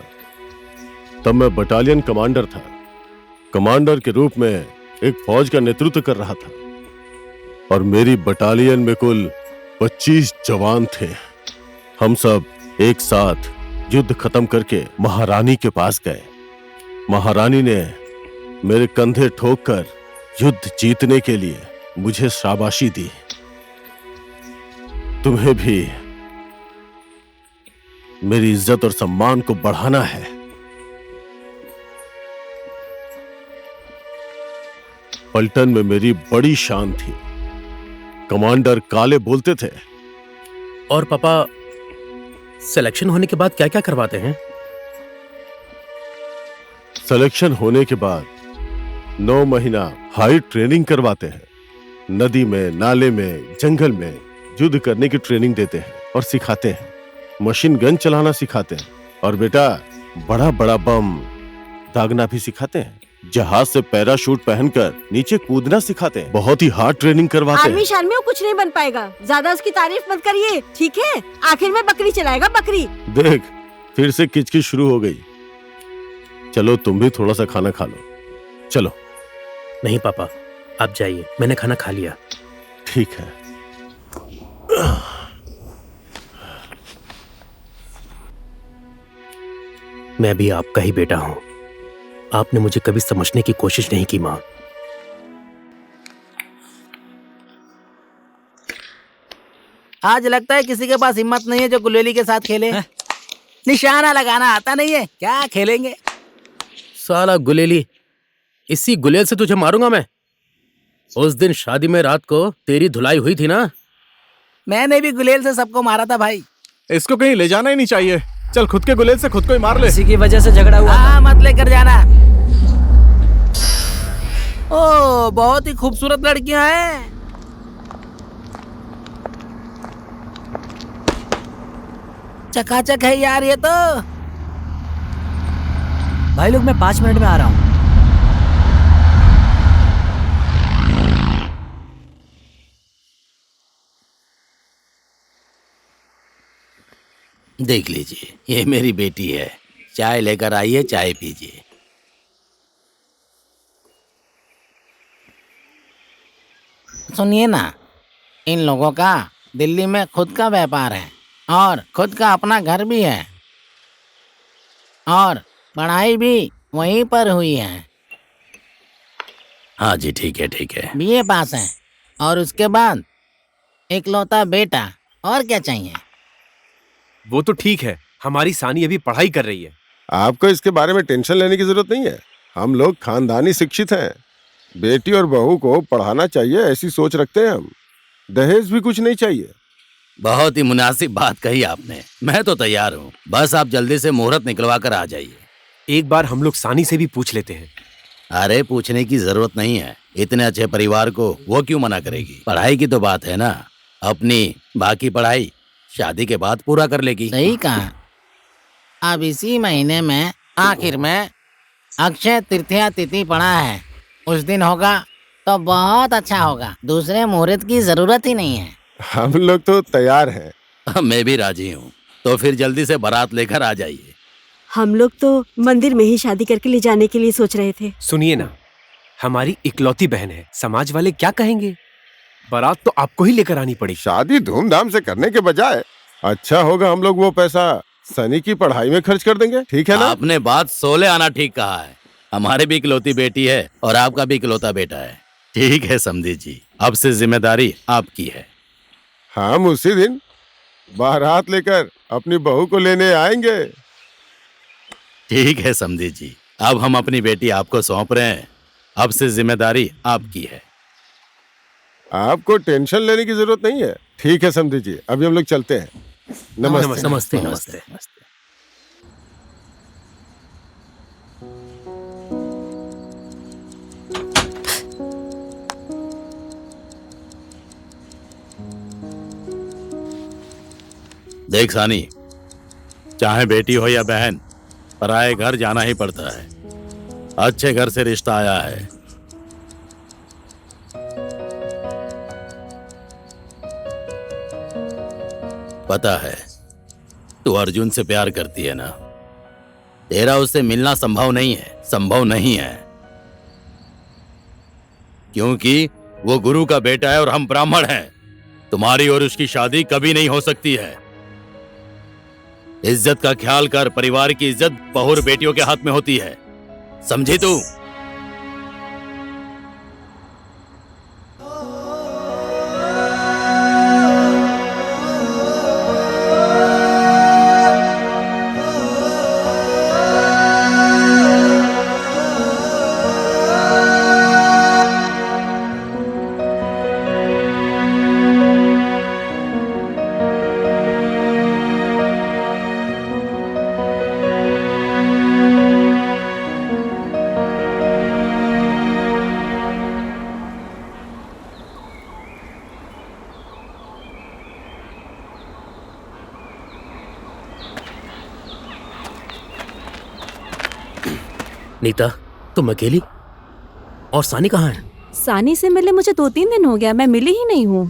Speaker 4: तब मैं बटालियन कमांडर था। कमांडर के रूप में एक फौज का नेतृत्व कर रहा था और मेरी बटालियन में कुल 25 जवान थे। हम सब एक साथ युद्ध खत्म करके महारानी के पास गए। महारानी ने मेरे कंधे ठोककर युद्ध जीतने के लिए मुझे शाबाशी दी। तुम्हें भी मेरी इज्जत और सम्मान को बढ़ाना है। पलटन में मेरी बड़ी शान थी, कमांडर काले बोलते थे।
Speaker 2: और पापा, सिलेक्शन होने के बाद क्या क्या करवाते हैं?
Speaker 4: सिलेक्शन होने के बाद 9 महीना हाई ट्रेनिंग करवाते हैं। नदी में, नाले में, जंगल में युद्ध करने की ट्रेनिंग देते हैं और सिखाते हैं। मशीन गन चलाना सिखाते हैं और बेटा बड़ा बड़ा बम दागना भी सिखाते हैं। जहाज से पैराशूट पहनकर नीचे कूदना सिखाते हैं। बहुत ही हार्ड ट्रेनिंग करवाते
Speaker 7: आर्मी
Speaker 4: हैं।
Speaker 7: शान में वो कुछ नहीं बन पाएगा, ज्यादा उसकी तारीफ मत करिए, ठीक है? आखिर में बकरी चलाएगा, बकरी।
Speaker 4: देख, फिर से किचकिच शुरू हो गई। चलो तुम भी थोड़ा सा खाना खा लो। चलो।
Speaker 2: नहीं पापा, आप जाइए, मैंने खाना खा लिया।
Speaker 4: ठीक है।
Speaker 2: मैं भी आपका ही बेटा हूं। आपने मुझे कभी समझने की कोशिश नहीं की, मां।
Speaker 5: आज लगता है किसी के पास हिम्मत नहीं है जो गुलेली के साथ खेले। निशाना लगाना आता नहीं है, क्या खेलेंगे?
Speaker 2: साला गुलेली, इसी गुलेल से तुझे मारूंगा मैं। उस दिन शादी में रात को तेरी धुलाई हुई थी ना?
Speaker 5: मैंने भी गुलेल से सबको मारा था भाई।
Speaker 3: इसको कहीं ले जाना ही नहीं चाहिए। चल खुद के गुलेल से खुद को ही मार ले।
Speaker 6: इसी की वजह से झगड़ा हुआ।
Speaker 5: हाँ, मत लेकर जाना। ओ, बहुत ही खूबसूरत लड़कियां हैं। चकाचक है यार ये तो।
Speaker 6: भाई लोग, मैं 5 मिनट में आ रहा हूँ।
Speaker 9: देख लीजिए, ये मेरी बेटी है। चाय लेकर आइए, चाय पीजिए।
Speaker 5: सुनिए ना, इन लोगों का दिल्ली में खुद का व्यापार है और खुद का अपना घर भी है और पढ़ाई भी वहीं पर हुई है।
Speaker 9: हाँ जी, ठीक है ठीक है।
Speaker 5: बीए पास है और उसके बाद इकलौता बेटा। और क्या चाहिए?
Speaker 8: वो तो ठीक है, हमारी सानी अभी पढ़ाई कर रही है।
Speaker 4: आपको इसके बारे में टेंशन लेने की जरूरत नहीं है। हम लोग खानदानी शिक्षित हैं। बेटी और बहू को पढ़ाना चाहिए, ऐसी सोच रखते हैं हम। दहेज भी कुछ नहीं चाहिए।
Speaker 9: बहुत ही मुनासिब बात कही आपने। मैं तो तैयार हूँ, बस आप जल्दी से मुहूर्त निकलवा कर आ जाइए।
Speaker 8: एक बार हम लोग सानी से भी पूछ लेते हैं।
Speaker 9: अरे पूछने की जरूरत नहीं है, इतने अच्छे परिवार को वो क्यों मना करेगी। पढ़ाई की तो बात है ना, अपनी बाकी पढ़ाई शादी के बाद पूरा कर लेगी।
Speaker 5: सही कहा। अब इसी महीने में आखिर में अक्षय तृतीया तिथि पड़ा है। उस दिन होगा तो बहुत अच्छा होगा। दूसरे मुहूर्त की जरूरत ही नहीं है।
Speaker 4: हम लोग तो तैयार हैं।
Speaker 9: मैं भी राजी हूँ, तो फिर जल्दी से बारात लेकर आ जाइए।
Speaker 7: हम लोग तो मंदिर में ही शादी करके ले जाने के लिए सोच रहे थे।
Speaker 8: सुनिए ना, हमारी इकलौती बहन है, समाज वाले क्या कहेंगे? बारात तो आपको ही लेकर आनी पड़ेगी।
Speaker 4: शादी धूमधाम से करने के बजाय अच्छा होगा हम लोग वो पैसा सनी की पढ़ाई में खर्च कर देंगे, ठीक है ना?
Speaker 9: आपने बात 16 आना ठीक कहा है। हमारी भी इकलौती बेटी है और आपका भी इकलौता बेटा है। ठीक है समधी जी, अब से जिम्मेदारी आपकी है।
Speaker 4: हम उसी दिन बारात लेकर अपनी बहू को लेने आएंगे।
Speaker 9: ठीक है समधी जी, अब हम अपनी बेटी आपको सौंप रहे हैं। अब से जिम्मेदारी आपकी है।
Speaker 4: आपको टेंशन लेने की जरूरत नहीं है। ठीक है समधी जी, अभी हम लोग चलते हैं। नमस्ते।
Speaker 2: नमस्ते नमस्ते।
Speaker 9: देख सानी, चाहे बेटी हो या बहन, पराए घर जाना ही पड़ता है। अच्छे घर से रिश्ता आया है। पता है तू अर्जुन से प्यार करती है ना। तेरा उससे मिलना संभव नहीं है, संभव नहीं है, क्योंकि वो गुरु का बेटा है और हम ब्राह्मण हैं। तुम्हारी और उसकी शादी कभी नहीं हो सकती है। इज्जत का ख्याल कर। परिवार की इज्जत बहू और बेटियों के हाथ में होती है, समझी तू?
Speaker 2: नीता, तुम अकेली? और सानी कहाँ है?
Speaker 1: सानी से मिले मुझे 2-3 दिन हो गया, मैं मिली ही नहीं हूँ।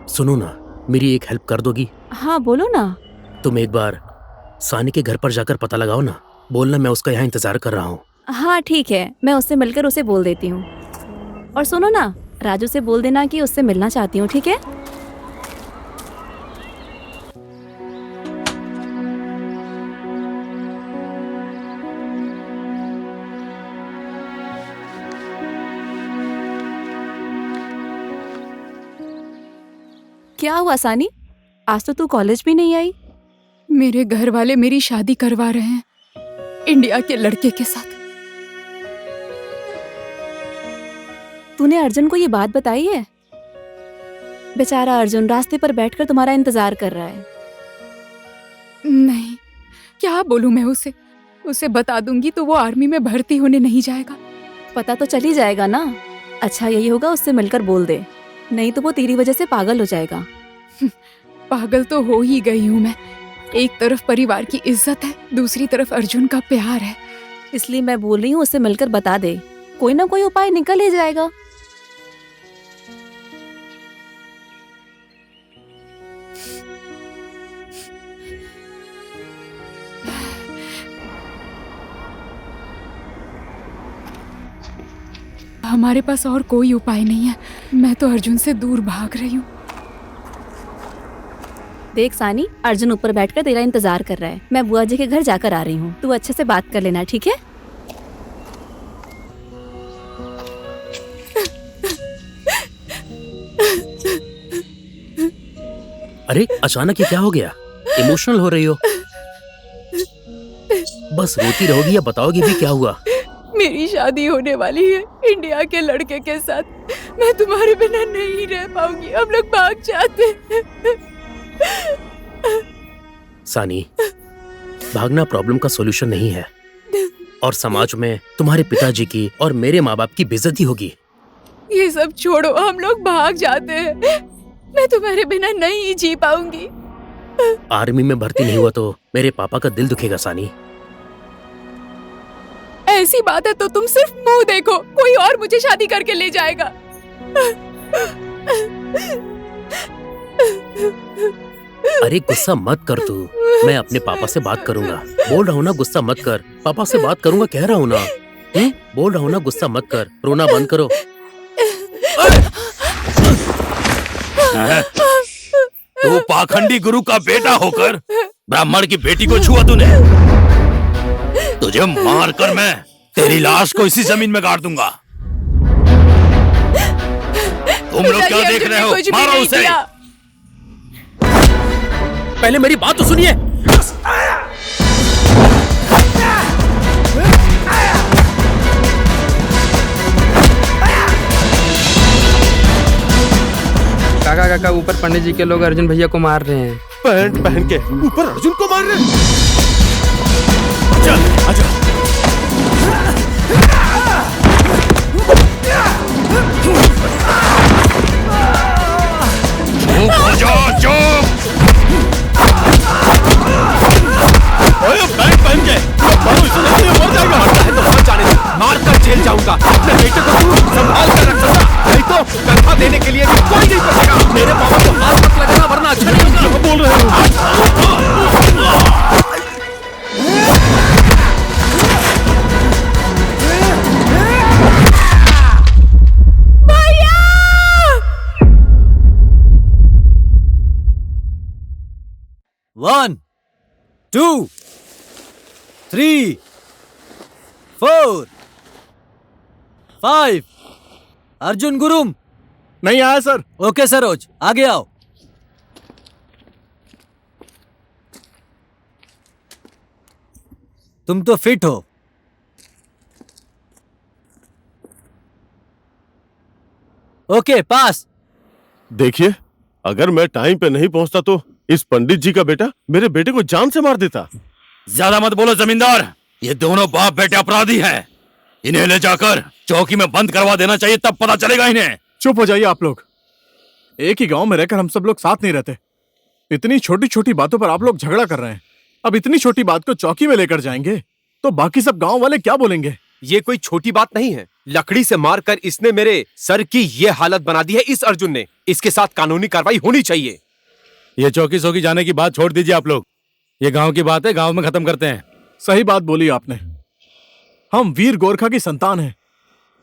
Speaker 2: सुनो ना, मेरी एक हेल्प कर दोगी?
Speaker 1: हाँ बोलो ना।
Speaker 2: तुम एक बार सानी के घर पर जाकर पता लगाओ ना। बोलना मैं उसका यहाँ इंतजार कर रहा हूँ।
Speaker 1: हाँ ठीक है, मैं उससे मिलकर उसे बोल देती हूँ। और सुनो ना, राजू से बोल देना कि उससे मिलना चाहती हूँ, ठीक है? क्या हुआ सानी, आज तो तू कॉलेज भी नहीं आई?
Speaker 10: मेरे घर वाले मेरी शादी करवा रहे हैं इंडिया के लड़के के साथ।
Speaker 1: तूने अर्जुन को ये बात बताई है? बेचारा अर्जुन रास्ते पर बैठकर तुम्हारा इंतजार कर रहा है।
Speaker 10: नहीं, क्या बोलूं मैं उसे? उसे बता दूंगी तो वो आर्मी में भर्ती होने नहीं जाएगा।
Speaker 1: पता तो चल ही जाएगा ना। अच्छा यही होगा, उससे मिलकर बोल दे, नहीं तो वो तेरी वजह से पागल हो जाएगा।
Speaker 10: पागल तो हो ही गई हूँ मैं। एक तरफ परिवार की इज्जत है, दूसरी तरफ अर्जुन का प्यार है।
Speaker 1: इसलिए मैं बोल रही हूँ उससे मिलकर बता दे, कोई ना कोई उपाय निकल ही जाएगा।
Speaker 10: हमारे पास और कोई उपाय नहीं है। मैं तो अर्जुन से दूर भाग रही हूँ।
Speaker 1: देख सानी, अर्जुन ऊपर बैठकर तेरा इंतजार कर रहा है। मैं बुआ जी के घर जाकर आ रही हूँ, तू अच्छे से बात कर लेना, ठीक है?
Speaker 2: अरे अचानक ये क्या हो गया? इमोशनल हो रही हो? बस रोती रहोगी या बताओगी भी क्या हुआ?
Speaker 10: मेरी शादी होने वाली है इंडिया के लड़के के साथ। मैं तुम्हारे बिना नहीं रह पाऊंगी। हम लोग भाग जाते हैं।
Speaker 2: सानी, भागना प्रॉब्लम का सॉल्यूशन नहीं है और समाज में तुम्हारे पिताजी की और मेरे माँ बाप की बेइज्जती होगी।
Speaker 10: ये सब छोड़ो, हम लोग भाग जाते हैं। मैं तुम्हारे बिना नहीं जी पाऊंगी।
Speaker 2: आर्मी में भर्ती नहीं हुआ तो मेरे पापा का दिल दुखेगा सानी।
Speaker 10: ऐसी बात है तो तुम सिर्फ मुंह देखो, कोई और मुझे शादी करके ले जाएगा।
Speaker 2: अरे गुस्सा मत कर तू, मैं अपने पापा से बात करूंगा। बोल रहा हूँ ना गुस्सा मत कर, पापा से बात करूंगा कह रहा हूँ ना। बोल रहा हूँ ना गुस्सा मत कर, रोना बंद करो।
Speaker 9: तू पाखंडी गुरु का बेटा होकर ब्राह्मण की बेटी को छुआ तूने। तुझे मारकर मैं तेरी लाश को इसी जमीन में गाड़ दूंगा। तुम लोग क्या देख रहे हो? मारो उसे।
Speaker 2: पहले मेरी बात तो सुनिए।
Speaker 11: काका काका ऊपर पंडित जी के लोग अर्जुन भैया को मार रहे हैं।
Speaker 4: पैंट पहन के ऊपर अर्जुन को मार रहे हैं।
Speaker 9: चल आजा। चुप हो जाओ, चुप।
Speaker 8: ओए पैंट पहन के मारो इसे, नहीं तो मर जाएगा। मरता है तो मर जाने दे, मार कर जेल जाऊंगा। अपने बेटे को तू संभाल कर रख सकता, नहीं तो कंधा देने के लिए भी कोई नहीं बचेगा। मेरे पापा को हाथ मत लगाना वरना अच्छा नहीं होगा। क्या बोल रहे हो?
Speaker 6: One, two, three, four, five. Arjun गुरुम।
Speaker 3: नहीं आया सर।
Speaker 6: ओके सरोज, आगे आओ। तुम तो फिट हो। ओके पास।
Speaker 4: देखिए, अगर मैं टाइम पे नहीं पहुंचता तो इस पंडित जी का बेटा मेरे बेटे को जान से मार देता।
Speaker 9: ज्यादा मत बोलो जमींदार, ये दोनों बाप बेटे अपराधी हैं। इन्हें ले जाकर चौकी में बंद करवा देना चाहिए, तब पता चलेगा इन्हें।
Speaker 3: चुप हो जाइए आप लोग। एक ही गांव में रहकर हम सब लोग साथ नहीं रहते। इतनी छोटी छोटी बातों पर आप लोग झगड़ा कर रहे हैं। अब इतनी छोटी बात को चौकी में लेकर जाएंगे तो बाकी सब गांव वाले क्या बोलेंगे?
Speaker 8: ये कोई छोटी बात नहीं है। लकड़ी से मारकर इसने मेरे सर की ये हालत बना दी है इस अर्जुन ने। इसके साथ कानूनी कार्रवाई होनी चाहिए।
Speaker 9: ये चौकी सौकी जाने की बात छोड़ दीजिए आप लोग। ये गांव की बात है, गांव में खत्म करते हैं।
Speaker 3: सही बात बोली आपने। हम वीर गोरखा की संतान हैं।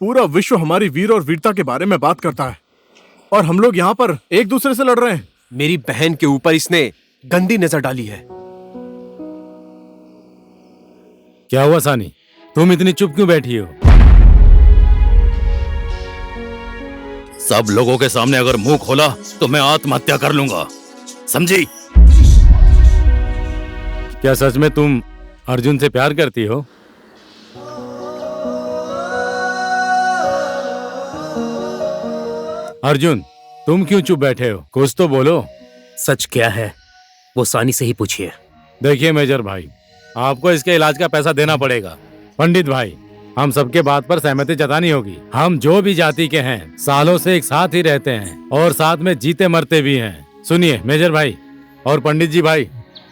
Speaker 3: पूरा विश्व हमारी वीर और वीरता के बारे में बात करता है और हम लोग यहाँ पर एक दूसरे से लड़ रहे हैं।
Speaker 8: मेरी बहन के ऊपर इसने गंदी नजर डाली है।
Speaker 9: क्या हुआ सानी, तुम इतनी चुप क्यों बैठी हो? सब लोगों के सामने अगर मुंह खोला तो मैं आत्महत्या कर लूंगा, समझी? क्या सच में तुम अर्जुन से प्यार करती हो? अर्जुन, तुम क्यों चुप बैठे हो? कुछ तो बोलो।
Speaker 2: सच क्या है वो सानी से ही पूछिए।
Speaker 9: देखिए मेजर भाई, आपको इसके इलाज का पैसा देना पड़ेगा। पंडित भाई, हम सबके बात पर सहमति जतानी होगी। हम जो भी जाति के हैं सालों से एक साथ ही रहते हैं और साथ में जीते मरते भी हैं। सुनिए मेजर भाई और पंडित जी भाई,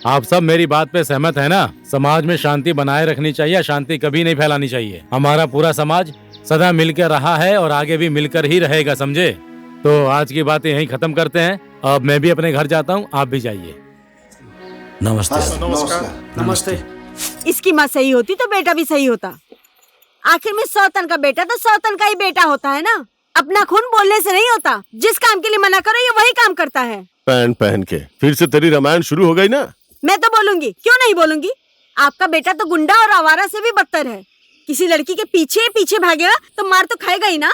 Speaker 9: आप सब मेरी बात पे सहमत है ना? समाज में शांति बनाए रखनी चाहिए, शांति कभी नहीं फैलानी चाहिए। हमारा पूरा समाज सदा मिलकर रहा है और आगे भी मिलकर ही रहेगा, समझे? तो आज की बातें यहीं खत्म करते हैं। अब मैं भी अपने घर जाता हूँ, आप भी जाइए।
Speaker 6: नमस्ते।
Speaker 3: नमस्ते।
Speaker 7: इसकी माँ सही होती तो बेटा भी सही होता। आखिर में 100 टन का बेटा तो 100 टन का ही बेटा होता है ना। अपना खून बोलने से नहीं होता। जिस काम के लिए मना करो ये वही काम करता है।
Speaker 4: पैंट पहन के फिर से तेरी रामायण शुरू हो गई ना?
Speaker 7: मैं तो बोलूंगी, क्यों नहीं बोलूंगी। आपका बेटा तो गुंडा और आवारा से भी बदतर है। किसी लड़की के पीछे पीछे भागेगा तो मार तो खाएगा ही ना।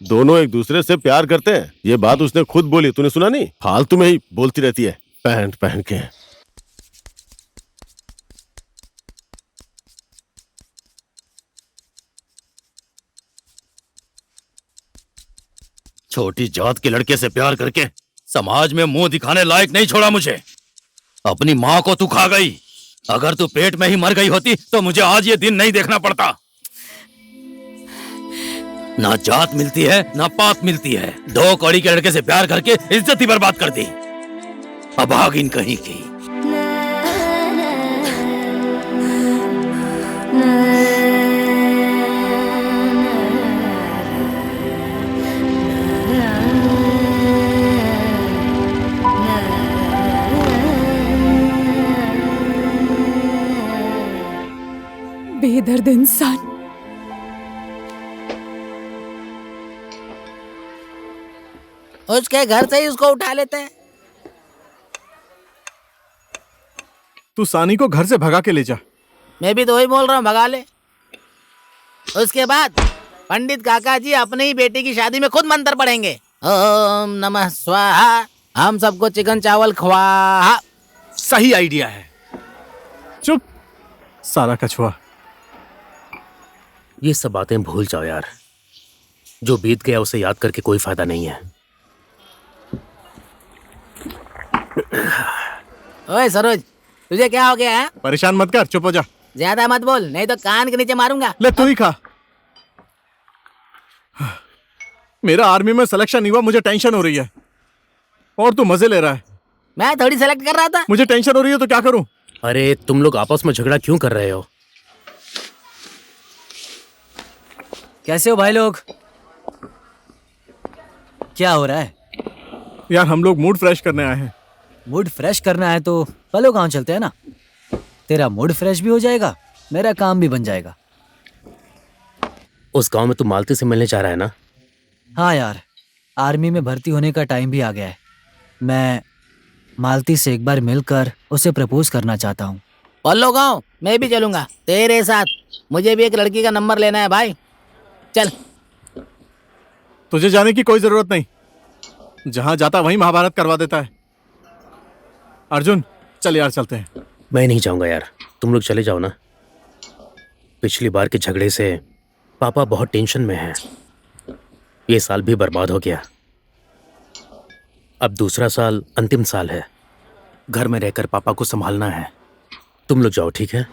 Speaker 4: दोनों एक दूसरे से प्यार करते हैं, ये बात उसने खुद बोली, तूने सुना नहीं? फालतू में ही बोलती रहती है पैंट पहन के।
Speaker 9: छोटी जात के लड़के से प्यार करके समाज में मुंह दिखाने लायक नहीं छोड़ा मुझे। अपनी माँ को तू खा गई। अगर तू पेट में ही मर गई होती तो मुझे आज ये दिन नहीं देखना पड़ता। ना जात मिलती है ना पात मिलती है। 2 कौड़ी के लड़के से प्यार करके इज्जत ही बर्बाद कर दी। अभागिन कहीं की।
Speaker 10: बेदर्द इंसान।
Speaker 5: उसके घर से ही उसको उठा लेते हैं।
Speaker 3: तू सानी को घर से भगा के ले जा।
Speaker 5: मैं भी तो वही बोल रहा हूँ, भगा ले। उसके बाद पंडित काका जी अपनी ही बेटी की शादी में खुद मंत्र पढ़ेंगे, ओम नमः स्वाहा, हम सबको चिकन चावल खवा।
Speaker 8: सही आइडिया है।
Speaker 3: चुप सारा कछुआ।
Speaker 2: ये सब बातें भूल जाओ यार, जो बीत गया उसे याद करके कोई फायदा नहीं है।
Speaker 5: ओए सरोज, तुझे क्या हो गया है?
Speaker 3: परेशान मत कर, चुप हो जा।
Speaker 5: ज्यादा मत बोल, नहीं तो कान के नीचे मारूंगा।
Speaker 3: ले तू ही खा। मेरा आर्मी में सिलेक्शन नहीं हुआ, मुझे टेंशन हो रही है, और तू मजे ले रहा है।
Speaker 5: मैं थोड़ी सेलेक्ट कर रहा था।
Speaker 3: मुझे टेंशन हो रही है तो क्या करूं?
Speaker 2: अरे तुम लोग आपस में झगड़ा क्यों कर रहे हो?
Speaker 6: कैसे हो भाई लोग? क्या हो रहा है?
Speaker 3: यार हम लोग मूड फ्रेश करने आए हैं।
Speaker 6: मूड फ्रेश करना है तो पलो गांव चलते हैं ना। तेरा मूड फ्रेश भी हो जाएगा, मेरा काम भी बन जाएगा।
Speaker 2: उस गांव में तू मालती से मिलने जा रहा है ना?
Speaker 6: हाँ यार, आर्मी में भर्ती होने का टाइम भी आ गया है। मैं मालती से एक बार मिलकर उसे प्रपोज करना चाहता हूँ।
Speaker 5: पल्लो गाँव मैं भी चलूंगा तेरे साथ। मुझे भी एक लड़की का नंबर लेना है भाई, चल।
Speaker 3: तुझे जाने की कोई जरूरत नहीं, जहां जाता वहीं महाभारत करवा देता है। अर्जुन चल यार, चलते हैं।
Speaker 2: मैं नहीं जाऊंगा यार, तुम लोग चले जाओ ना। पिछली बार के झगड़े से पापा बहुत टेंशन में हैं। ये साल भी बर्बाद हो गया, अब दूसरा साल अंतिम साल है। घर में रहकर पापा को संभालना है। तुम लोग जाओ, ठीक है?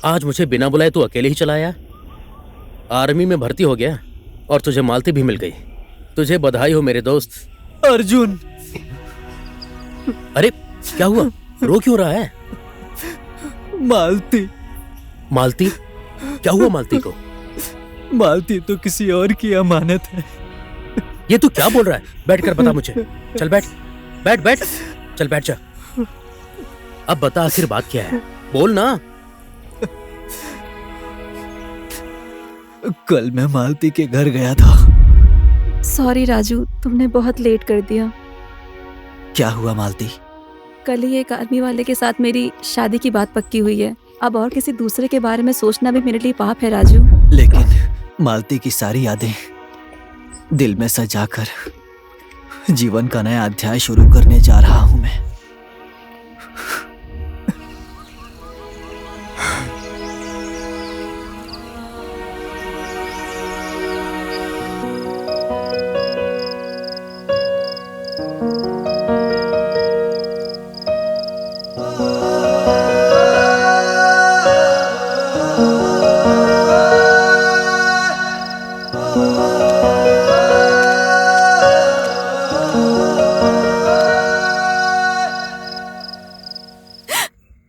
Speaker 2: आज मुझे बिना बुलाए तू अकेले ही चला आया। आर्मी में भर्ती हो गया और तुझे मालती भी मिल गई। तुझे बधाई हो मेरे दोस्त।
Speaker 6: अर्जुन!
Speaker 2: अरे क्या हुआ, रो क्यों रहा है?
Speaker 6: मालती।
Speaker 2: मालती? क्या हुआ मालती को?
Speaker 6: मालती तो किसी और की अमानत है।
Speaker 2: ये तू क्या बोल रहा है? बैठ कर बता मुझे। चल बैठ बैठ बैठ, चल बैठ जा। अब बता आखिर बात क्या है, बोल ना।
Speaker 6: कल मैं मालती के घर गया था।
Speaker 1: सॉरी राजू, तुमने बहुत लेट कर दिया।
Speaker 6: क्या हुआ मालती?
Speaker 1: कल ही एक आर्मी वाले के साथ मेरी शादी की बात पक्की हुई है। अब और किसी दूसरे के बारे में सोचना भी मेरे लिए पाप है राजू।
Speaker 6: लेकिन मालती की सारी यादें दिल में सजाकर जीवन का नया अध्याय शुरू करने जा रहा हूं मैं।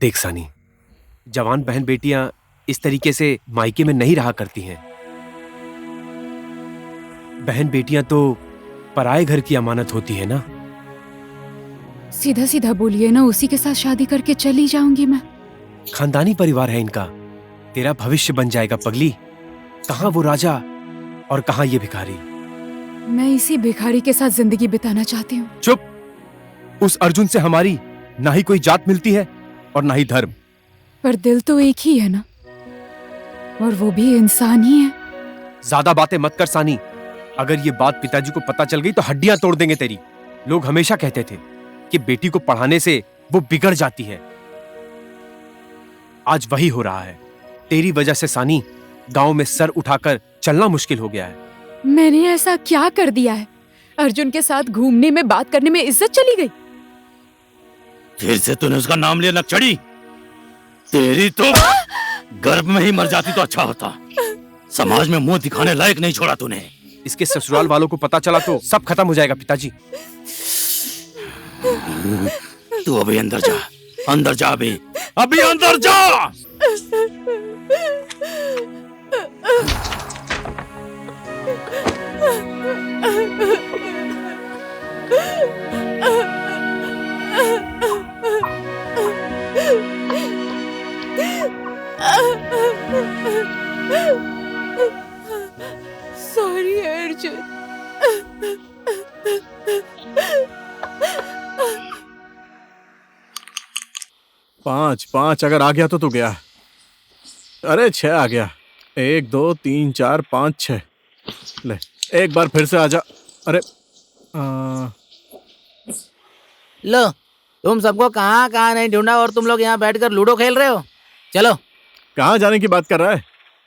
Speaker 8: देख सानी, जवान बहन बेटियां इस तरीके से मायके में नहीं रहा करती हैं। बहन बेटियां तो पराए घर की अमानत होती है ना।
Speaker 10: सीधा सीधा बोलिए ना, उसी के साथ शादी करके चली जाऊंगी मैं।
Speaker 8: खानदानी परिवार है इनका, तेरा भविष्य बन जाएगा पगली। कहाँ वो राजा और कहाँ ये भिखारी।
Speaker 10: मैं इसी भिखारी के साथ जिंदगी बिताना चाहती हूँ।
Speaker 8: चुप! उस अर्जुन से हमारी ना ही कोई जात मिलती है और ना ही धर्म।
Speaker 10: पर दिल तो एक ही है ना, और वो भी इंसान ही है।
Speaker 8: ज्यादा बातें मत कर सानी, अगर ये बात पिताजी को पता चल गई तो हड्डियां तोड़ देंगे तेरी। लोग हमेशा कहते थे कि बेटी को पढ़ाने से वो बिगड़ जाती है। आज वही हो रहा है। तेरी वजह से सानी, गांव में सर उठाकर चलना मुश्किल हो गया है।
Speaker 10: मैंने ऐसा क्या कर दिया है? अर्जुन के साथ घूमने में, बात करने में इज्जत चली गई।
Speaker 9: फिर से तूने उसका नाम लिया नक्चड़ी। तेरी तो गर्भ में ही मर जाती तो अच्छा होता। समाज में मुंह दिखाने लायक नहीं छोड़ा तूने।
Speaker 8: इसके ससुराल वालों को पता चला तो सब खत्म हो जाएगा पिताजी।
Speaker 9: तू अभी अंदर जा, अंदर जा, अभी अंदर जा।
Speaker 10: सॉरी अर्जुन।
Speaker 3: 5 अगर आ गया तो तू गया। अरे 6 आ गया। 1 2 3 4 5 6। ले एक बार फिर से आ जा। अरे
Speaker 5: लो, तुम सबको कहाँ कहाँ नहीं ढूंढा और तुम लोग यहाँ बैठकर लूडो खेल रहे हो। चलो।
Speaker 3: कहाँ जाने की बात कर रहा है?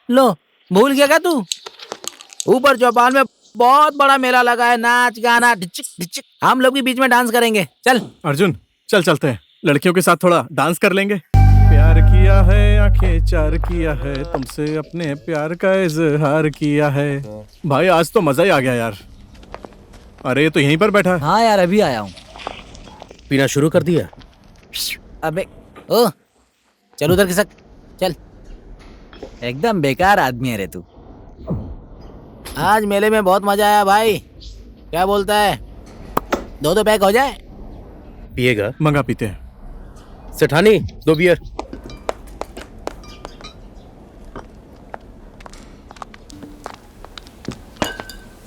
Speaker 5: लो, भूल गया क्या तू? ऊपर चौपाल में बहुत बड़ा मेला लगा है, नाच गाना ढिचिक ढिचिक, हम लोग भी बीच में डांस करेंगे। चल
Speaker 3: अर्जुन, चल चलते हैं, लड़कियों के साथ थोड़ा डांस कर लेंगे। प्यार किया है आंखें चार किया है, तुमसे अपने प्यार का इजहार किया है। भाई आज तो मजा ही आ गया यार। अरे ये तो यहीं पर बैठा है।
Speaker 6: हाँ यार, अभी आया हूँ।
Speaker 2: पीना शुरू कर दिया?
Speaker 5: अबे ओ, चल उधर खिसक, चल।
Speaker 6: एकदम बेकार आदमी है रे तू।
Speaker 5: आज मेले में बहुत मजा आया भाई, क्या बोलता है? 2 पैक हो जाए?
Speaker 2: पिएगा?
Speaker 3: मंगा पीते हैं।
Speaker 2: सेठानी 2 बियर।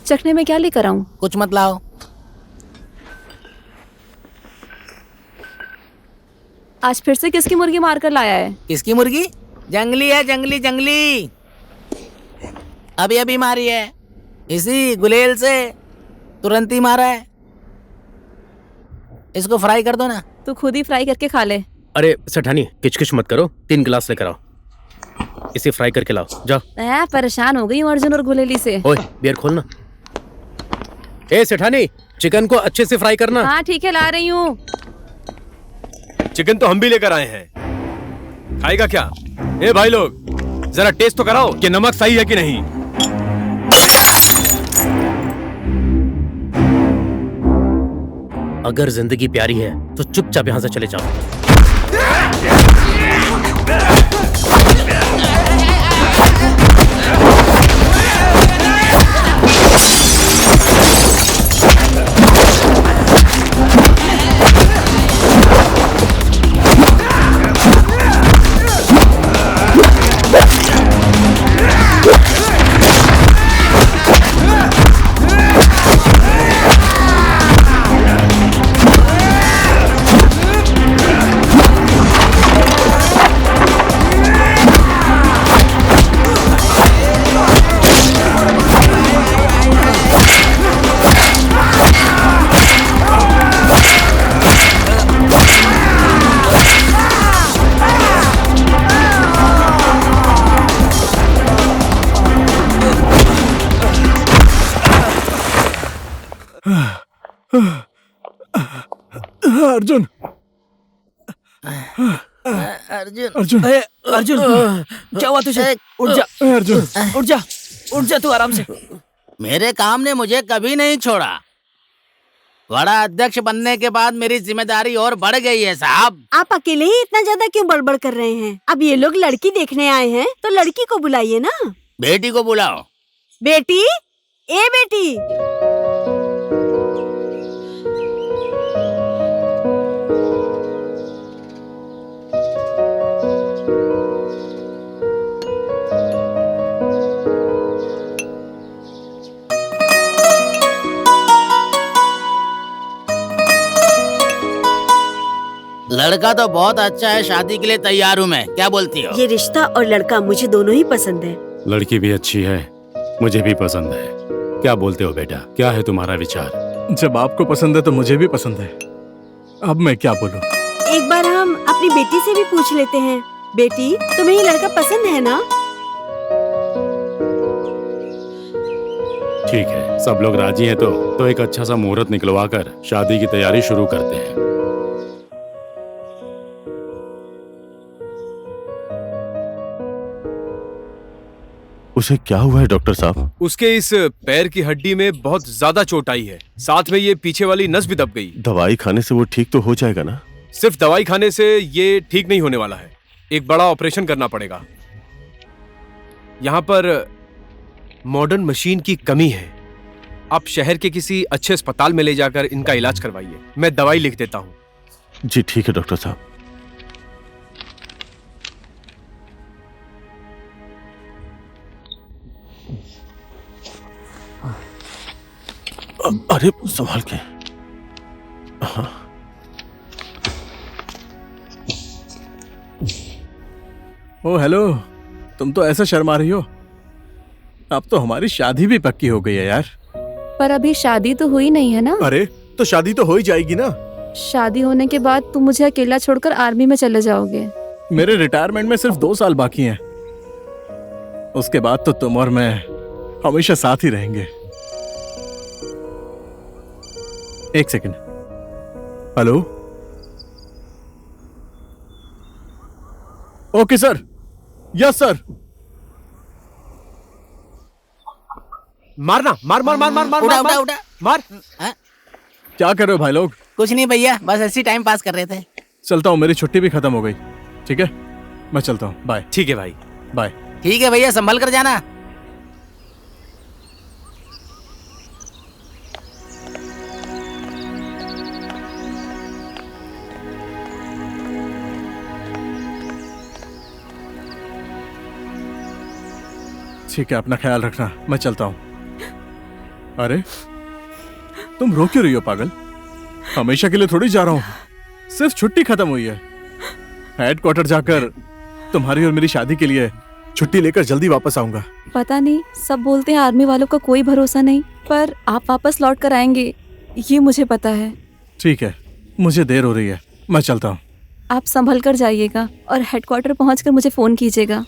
Speaker 1: चखने में क्या लेकर आऊं?
Speaker 5: कुछ मत लाओ।
Speaker 1: आज फिर से किसकी मुर्गी मारकर लाया है?
Speaker 5: किसकी मुर्गी? जंगली है, जंगली जंगली। अभी अभी मारी है, इसी गुलेल से तुरंत ही मारा है। इसको फ्राई कर दो ना।
Speaker 1: तू खुद ही फ्राई करके खा ले।
Speaker 2: अरे सेठानी किचकिच मत करो, 3 गिलास लेकर आओ, इसे फ्राई करके लाओ, जाओ।
Speaker 1: मैं परेशान हो गई हूँ अर्जुन और गुलेली से।
Speaker 2: ओए बियर खोलना। ए सेठानी, चिकन को अच्छे से फ्राई करना।
Speaker 1: हाँ ठीक है, ला रही हूँ।
Speaker 8: चिकन तो हम भी लेकर आए हैं, खाएगा क्या? ए भाई लोग, जरा टेस्ट तो कराओ कि नमक सही है कि नहीं।
Speaker 2: अगर जिंदगी प्यारी है तो चुपचाप यहाँ से चले जाओ।
Speaker 3: अर्जुन,
Speaker 5: अर्जुन,
Speaker 3: अर्जुन,
Speaker 6: अर्जुन, क्या हुआ तुझे? उठ जा
Speaker 3: अर्जुन,
Speaker 6: उठ जा, उठ जा तू आराम से।
Speaker 5: मेरे काम ने मुझे कभी नहीं छोड़ा। बड़ा अध्यक्ष बनने के बाद मेरी जिम्मेदारी और बढ़ गई है साहब।
Speaker 7: आप अकेले ही इतना ज्यादा क्यों बड़बड़ कर रहे हैं? अब ये लोग लड़की देखने आए हैं तो लड़की को बुलाइए ना।
Speaker 5: बेटी को बुलाओ।
Speaker 7: बेटी, ए बेटी।
Speaker 5: लड़का तो बहुत अच्छा है, शादी के लिए तैयार हूँ मैं, क्या बोलती हो?
Speaker 7: ये रिश्ता और लड़का मुझे दोनों ही पसंद है।
Speaker 9: लड़की भी अच्छी है, मुझे भी पसंद है। क्या बोलते हो बेटा, क्या है तुम्हारा विचार?
Speaker 3: जब आपको पसंद है तो मुझे भी पसंद है। अब मैं क्या बोलूं?
Speaker 7: एक बार हम अपनी बेटी से भी पूछ लेते हैं। बेटी, तुम्हें ये लड़का पसंद है ना?
Speaker 9: ठीक है, सब लोग राजी हैं तो एक अच्छा सा मुहूर्त निकलवा कर शादी की तैयारी शुरू करते हैं।
Speaker 4: उसे क्या हुआ है डॉक्टर साहब?
Speaker 8: उसके इस पैर की हड्डी में बहुत ज्यादा चोट आई है, साथ में ये पीछे वाली नस भी दब गई।
Speaker 4: दवाई खाने से वो ठीक तो हो जाएगा ना?
Speaker 8: सिर्फ दवाई खाने से ये ठीक नहीं होने वाला है, एक बड़ा ऑपरेशन करना पड़ेगा। यहाँ पर मॉडर्न मशीन की कमी है, आप शहर के किसी अच्छे अस्पताल में ले जाकर इनका इलाज करवाइए। मैं दवाई लिख देता हूँ।
Speaker 4: जी ठीक है डॉक्टर साहब। अरे संभाल के। हाँ।
Speaker 3: ओ हेलो, तुम तो ऐसा शर्मा रही हो। अब तो हमारी शादी भी पक्की हो गई है यार।
Speaker 1: पर अभी शादी तो हुई नहीं है ना।
Speaker 3: अरे तो शादी तो हो ही जाएगी ना।
Speaker 1: शादी होने के बाद तुम मुझे अकेला छोड़कर आर्मी में चले जाओगे।
Speaker 3: मेरे रिटायरमेंट में सिर्फ 2 साल बाकी हैं। उसके बाद तो तुम और मैं हमेशा साथ ही रहेंगे। एक second. Hello. Okay sir. Yes sir.
Speaker 8: मारना, मार मार मार मार मार
Speaker 5: उठा
Speaker 8: मार
Speaker 5: उठा उठा।
Speaker 8: मार।
Speaker 5: हाँ?
Speaker 3: क्या कर रहे हो भाई लोग?
Speaker 5: कुछ नहीं भैया, बस ऐसी टाइम पास कर रहे थे।
Speaker 3: चलता हूँ, मेरी छुट्टी भी खत्म हो गई। ठीक है, मैं चलता हूँ। बाय।
Speaker 8: ठीक है भाई,
Speaker 3: बाय।
Speaker 5: ठीक है भैया, संभल कर जाना।
Speaker 3: ठीक है, अपना ख्याल रखना। मैं चलता हूँ। अरे तुम रो क्यों रही हो पागल? हमेशा के लिए थोड़ी जा रहा हूँ, सिर्फ छुट्टी खत्म हुई है। हेडक्वार्टर जाकर तुम्हारी और मेरी शादी के लिए छुट्टी लेकर जल्दी वापस आऊंगा।
Speaker 1: पता नहीं, सब बोलते हैं आर्मी वालों का कोई भरोसा नहीं, पर आप वापस लौट कर आएंगे ये मुझे पता है।
Speaker 3: ठीक है, मुझे देर हो रही है, मैं चलता हूँ।
Speaker 1: आप संभल कर जाइएगा और हेडक्वार्टर पहुंचकर मुझे फोन कीजिएगा।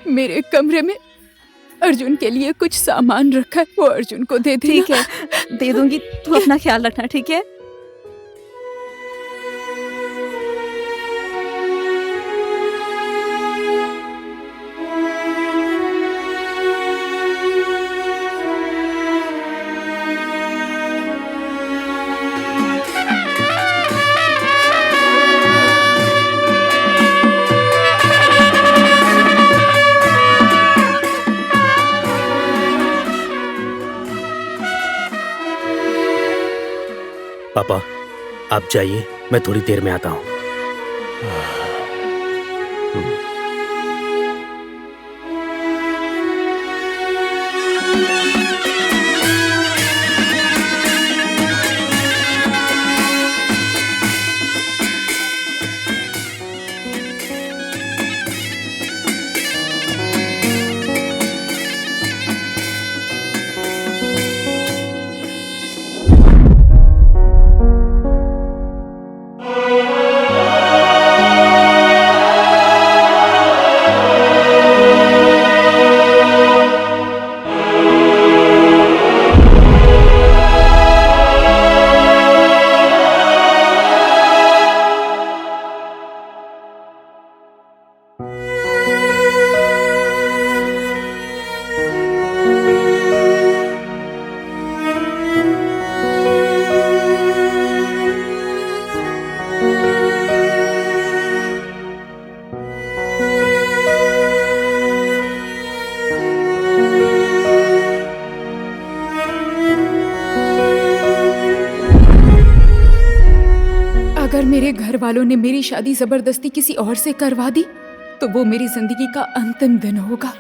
Speaker 10: मेरे कमरे में अर्जुन के लिए कुछ सामान रखा है, वो अर्जुन को दे देना।
Speaker 1: ठीक है, दे दूंगी। तू अपना ख्याल रखना, ठीक है?
Speaker 2: पापा आप जाइए, मैं थोड़ी देर में आता हूँ।
Speaker 10: अगर मेरे घर वालों ने मेरी शादी जबरदस्ती किसी और से करवा दी तो वो मेरी जिंदगी का अंतिम दिन होगा।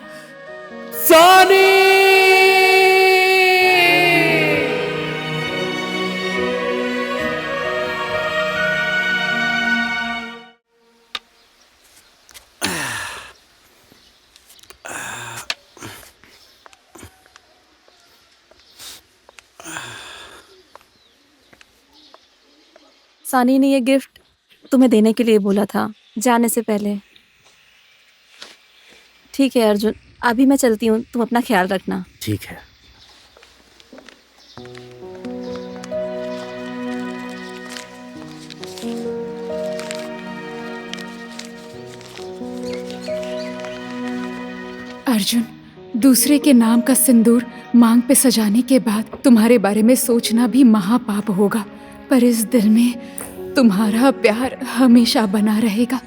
Speaker 1: सानी ने ये गिफ्ट तुम्हें देने के लिए बोला था जाने से पहले। ठीक है अर्जुन, अभी मैं चलती हूँ, तुम अपना ख्याल रखना।
Speaker 2: ठीक है।
Speaker 10: अर्जुन, दूसरे के नाम का सिंदूर मांग पे सजाने के बाद तुम्हारे बारे में सोचना भी महापाप होगा, पर इस दिल में तुम्हारा प्यार हमेशा बना रहेगा।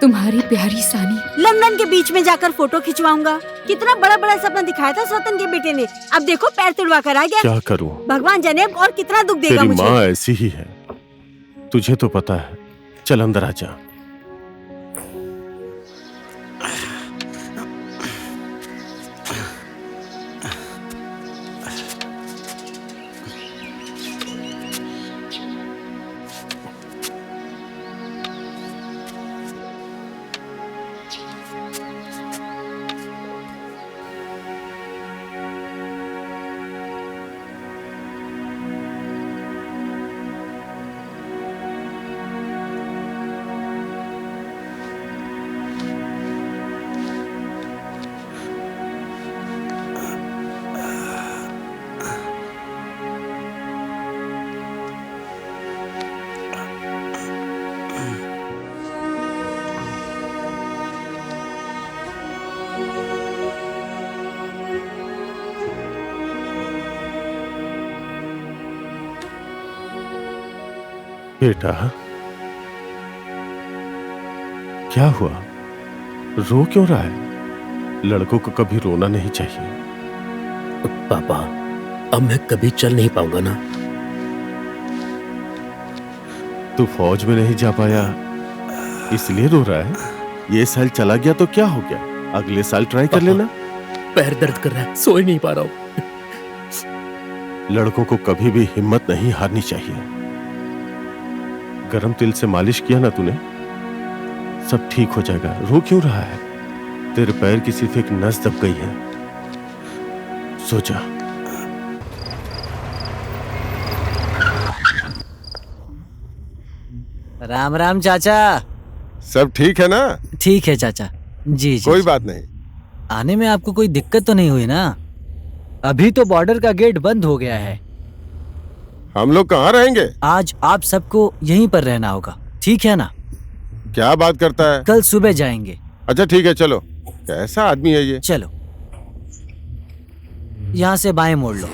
Speaker 10: तुम्हारी प्यारी सानी।
Speaker 7: लंदन के बीच में जाकर फोटो खिंचवाऊंगा। कितना बड़ा बड़ा सपना दिखाया था सौतन के बेटे ने, अब देखो पैर तुड़वा कर आ गया।
Speaker 4: क्या करूं?
Speaker 7: भगवान जाने अब और कितना दुख देगा
Speaker 4: तेरी
Speaker 7: मुझे।
Speaker 4: माँ ऐसी ही है, तुझे तो पता है। चल अंदर आ जा। बेटा, क्या हुआ? रो क्यों रहा है? लड़कों को कभी रोना नहीं चाहिए।
Speaker 2: पापा, अब मैं कभी चल नहीं पाऊंगा ना।
Speaker 4: तू फौज में नहीं जा पाया इसलिए रो रहा है? ये साल चला गया तो क्या हो गया, अगले साल ट्राई कर लेना।
Speaker 2: पैर दर्द कर रहा है, सो ही नहीं पा रहा हूं।
Speaker 4: लड़कों को कभी भी हिम्मत नहीं हारनी चाहिए। गरम तिल से मालिश किया ना तूने, सब ठीक हो जाएगा। रो क्यों रहा है? तेरे पैर की सिर्फ एक नस दब गई है, सो जा।
Speaker 6: राम राम चाचा।
Speaker 4: सब ठीक है ना?
Speaker 6: ठीक है चाचा जी।
Speaker 4: कोई बात नहीं।
Speaker 6: आने में आपको कोई दिक्कत तो नहीं हुई ना? अभी तो बॉर्डर का गेट बंद हो गया है।
Speaker 4: हम लोग कहाँ रहेंगे?
Speaker 6: आज आप सबको यहीं पर रहना होगा, ठीक है ना?
Speaker 4: क्या बात करता है?
Speaker 6: कल सुबह जाएंगे।
Speaker 4: अच्छा ठीक है, चलो। कैसा आदमी है ये?
Speaker 6: चलो, यहाँ से बाएं मोड़ लो।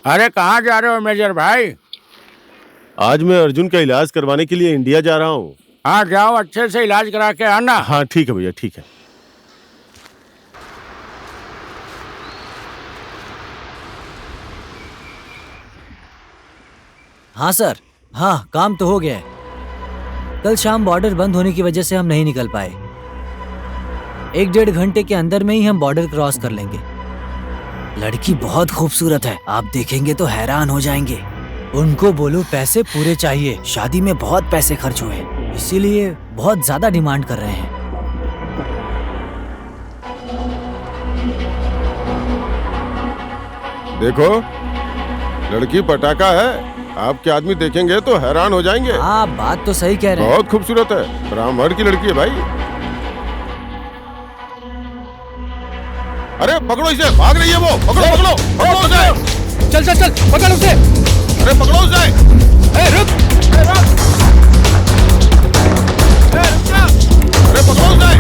Speaker 12: अरे कहाँ जा रहे हो मेजर भाई?
Speaker 4: आज मैं अर्जुन का इलाज करवाने के लिए इंडिया जा रहा हूँ।
Speaker 12: हाँ जाओ, अच्छे से इलाज करा के आना।
Speaker 4: हाँ ठीक है भैया, ठीक है।
Speaker 6: हाँ सर, हाँ काम तो हो गया है। कल शाम बॉर्डर बंद होने की वजह से हम नहीं निकल पाए। 1-1.5 घंटे के अंदर में ही हम बॉर्डर क्रॉस कर लेंगे। लड़की बहुत खूबसूरत है, आप देखेंगे तो हैरान हो जाएंगे। उनको बोलो पैसे पूरे चाहिए, शादी में बहुत पैसे खर्च हुए, इसीलिए बहुत ज्यादा डिमांड कर रहे हैं।
Speaker 4: देखो, लड़की पटाखा है, आपके आदमी देखेंगे तो हैरान हो जाएंगे।
Speaker 6: हाँ बात तो सही कह रहे हैं।
Speaker 4: बहुत खूबसूरत है, ब्राह्मण की लड़की है भाई। अरे पकड़ो इसे, भाग रही है वो। पकड़ो पकड़ो पकड़ो उसे।
Speaker 12: चल चल चल, पकड़ उसे।
Speaker 4: अरे पकड़ो उसे।
Speaker 12: रुक।
Speaker 4: अरे पकड़ो उसे।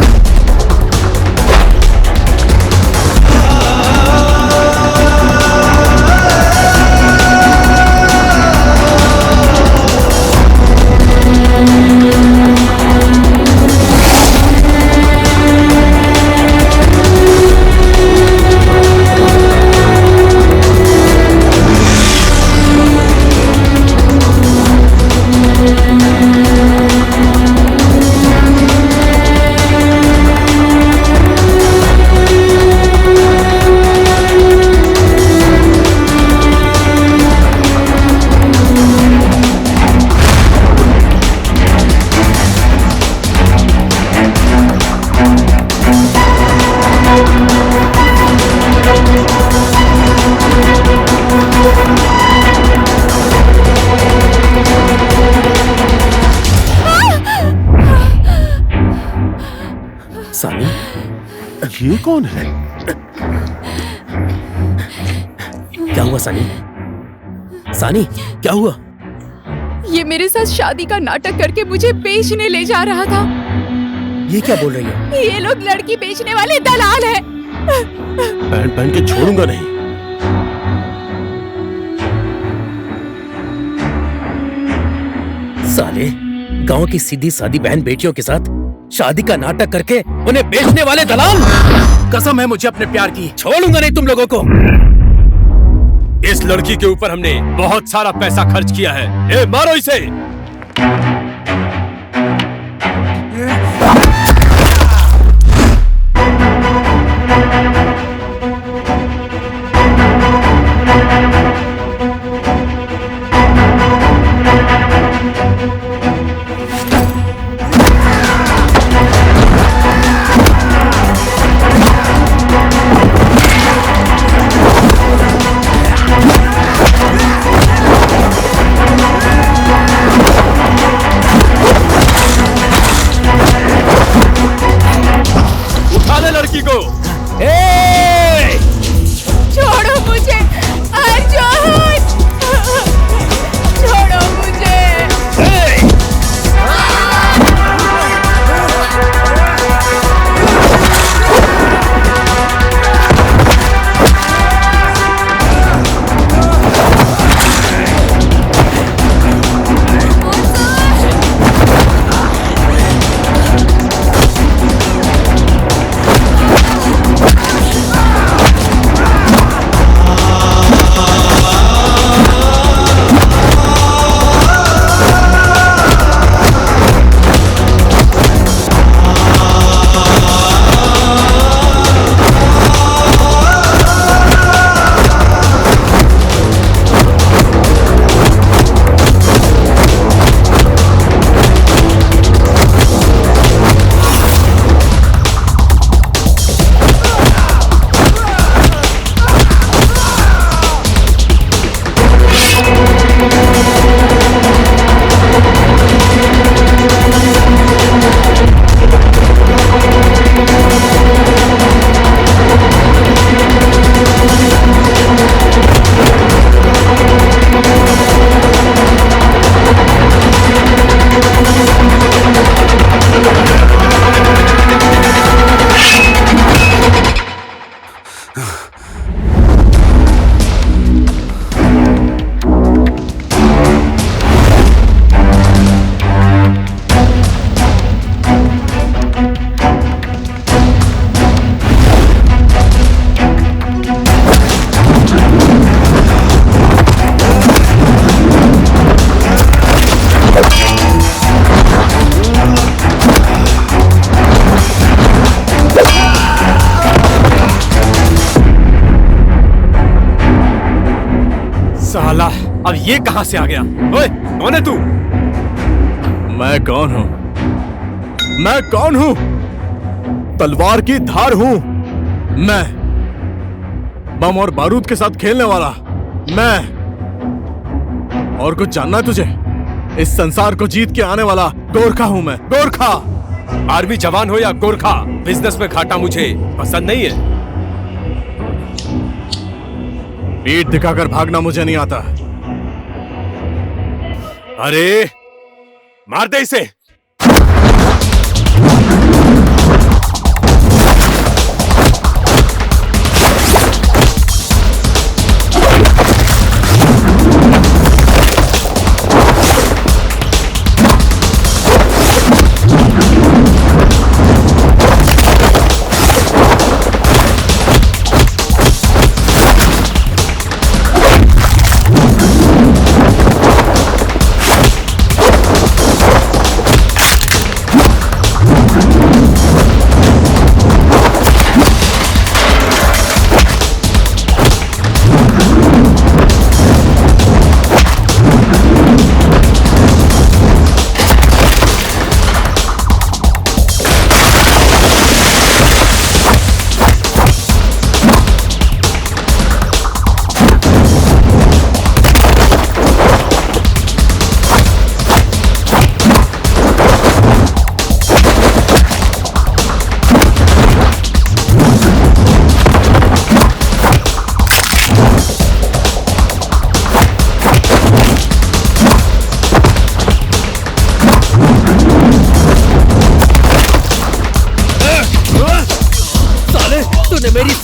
Speaker 2: सानी,
Speaker 4: ये कौन है?
Speaker 2: क्या हुआ सानी? सानी, क्या हुआ?
Speaker 10: ये मेरे साथ शादी का नाटक करके मुझे बेचने ले जा रहा था।
Speaker 2: ये क्या बोल रही है?
Speaker 10: ये लोग लड़की बेचने वाले दलाल हैं।
Speaker 4: पहन पहन के छोड़ूंगा नहीं।
Speaker 2: साले, गांव की सीधी सादी बहन बेटियों के साथ शादी का नाटक करके उन्हें बेचने वाले दलाल।
Speaker 8: कसम है मुझे अपने प्यार की,
Speaker 2: छोड़ूंगा नहीं तुम लोगों को।
Speaker 8: इस लड़की के ऊपर हमने बहुत सारा पैसा खर्च किया है। ए, मारो इसे। लड़की को
Speaker 10: छोड़ो मुझे अर्जुन, छोड़ो मुझे।
Speaker 8: साला, अब ये कहां से आ गया? ओए, कौन है तू?
Speaker 3: मैं कौन हूं? मैं कौन हूं? तलवार की धार हूं मैं। बम और बारूद के साथ खेलने वाला मैं। और कुछ जानना है तुझे? इस संसार को जीत के आने वाला गोरखा हूं मैं, गोरखा।
Speaker 8: आर्मी जवान हो या गोरखा, बिजनेस में घाटा मुझे पसंद नहीं है।
Speaker 3: पीठ दिखाकर भागना मुझे नहीं आता।
Speaker 8: अरे मार दे इसे।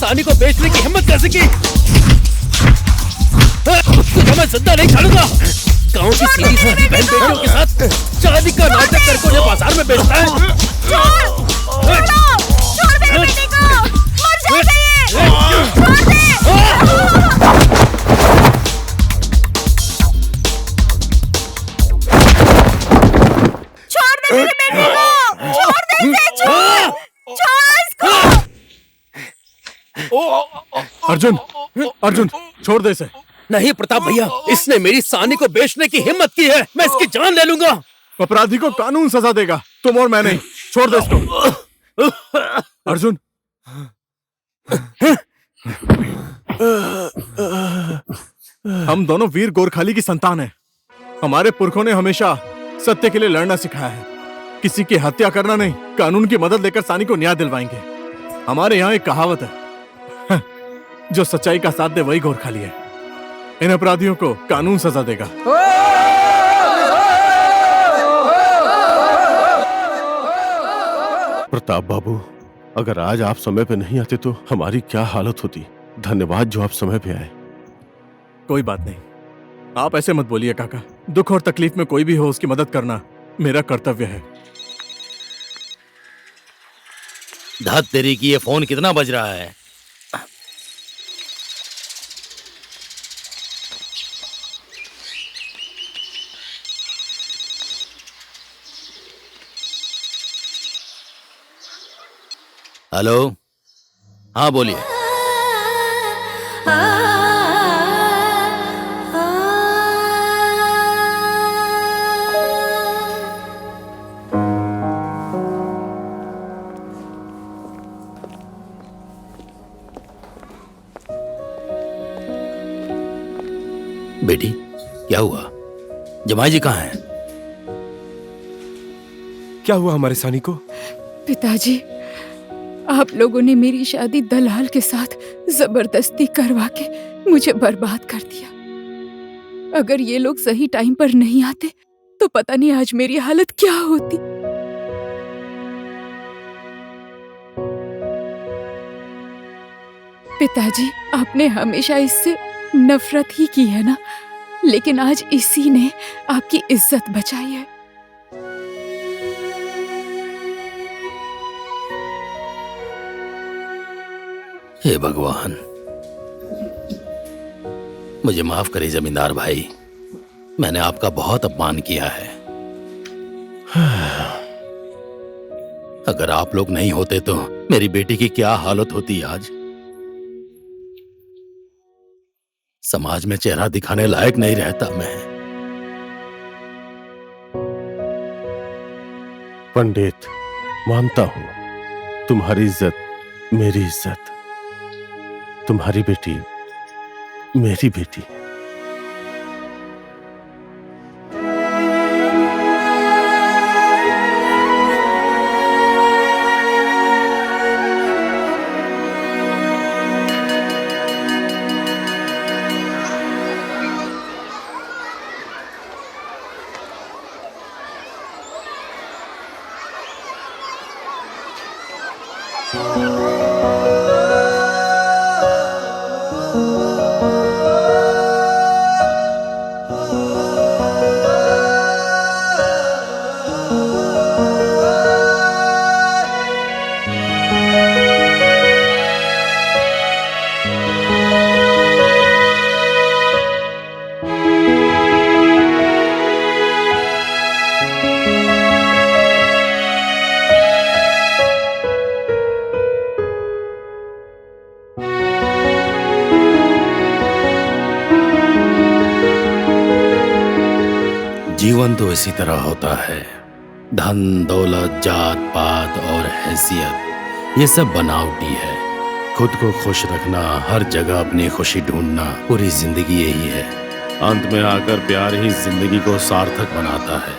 Speaker 2: सानी को बेचने की हिम्मत कैसे की? तुझे मैं जिंदा नहीं छोड़ूंगा। गांव की सीधी सादी बहन बेटियों के साथ शादी का नाटक करके उन्हें बाजार में बेचता है।
Speaker 7: छोड़ मेरे बेटे को, मर जाएगा ये। छोड़ दे। छोड़ दे मेरे बेटे को, छोड़ दे इसे, छोड़ इसको।
Speaker 3: अर्जुन, अर्जुन, छोड़ दे इसे।
Speaker 2: नहीं प्रताप भैया, इसने मेरी सानी को बेचने की हिम्मत की है। मैं इसकी जान ले लूंगा।
Speaker 3: अपराधी को कानून सजा देगा, तुम और मैं नहीं। छोड़ दे इसको। अर्जुन, हम दोनों वीर गोरखाली की संतान हैं। हमारे पुरखों ने हमेशा सत्य के लिए लड़ना सिखाया है, किसी की हत्या करना नहीं। कानून की मदद लेकर सानी को न्याय दिलवाएंगे। हमारे यहाँ एक कहावत है, जो सच्चाई का साथ दे वही गोरखाली है। इन अपराधियों को कानून सजा देगा।
Speaker 4: प्रताप बाबू, अगर आज आप समय पे नहीं आते तो हमारी क्या हालत होती। धन्यवाद जो आप समय पे आए।
Speaker 3: कोई बात नहीं, आप ऐसे मत बोलिए काका। दुख और तकलीफ में कोई भी हो, उसकी मदद करना मेरा कर्तव्य है।
Speaker 9: धत तेरी की, ये फोन कितना बज रहा है? हेलो, हाँ बोलिए। बेटी, क्या हुआ? जमाई जी कहाँ हैं?
Speaker 8: क्या हुआ हमारे सानी को?
Speaker 10: पिताजी, आप लोगों ने मेरी शादी दलाल के साथ जबरदस्ती करवा के मुझे बर्बाद कर दिया। अगर ये लोग सही टाइम पर नहीं आते तो पता नहीं आज मेरी हालत क्या होती। पिताजी, आपने हमेशा इससे नफरत ही की है ना, लेकिन आज इसी ने आपकी इज्जत बचाई है।
Speaker 9: हे भगवान, मुझे माफ करिए जमींदार भाई, मैंने आपका बहुत अपमान किया है। अगर आप लोग नहीं होते तो मेरी बेटी की क्या हालत होती आज। समाज में चेहरा दिखाने लायक नहीं रहता मैं।
Speaker 4: पंडित, मानता हूं तुम्हारी इज्जत मेरी इज्जत, तुम्हारी बेटी मेरी बेटी।
Speaker 9: जीवन तो इसी तरह होता है। धन दौलत जात पात और हैसियत ये सब बनावटी है। खुद को खुश रखना, हर जगह अपनी खुशी ढूंढना, पूरी जिंदगी यही है। अंत में आकर प्यार ही जिंदगी को सार्थक बनाता है।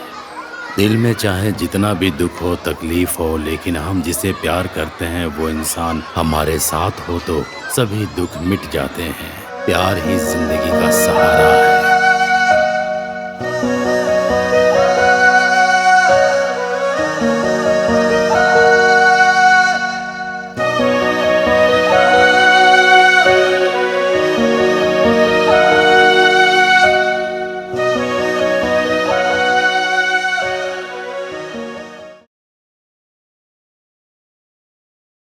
Speaker 9: दिल में चाहे जितना भी दुख हो तकलीफ हो, लेकिन हम जिसे प्यार करते हैं वो इंसान हमारे साथ हो तो सभी दुख मिट जाते हैं। प्यार ही जिंदगी का सहारा है।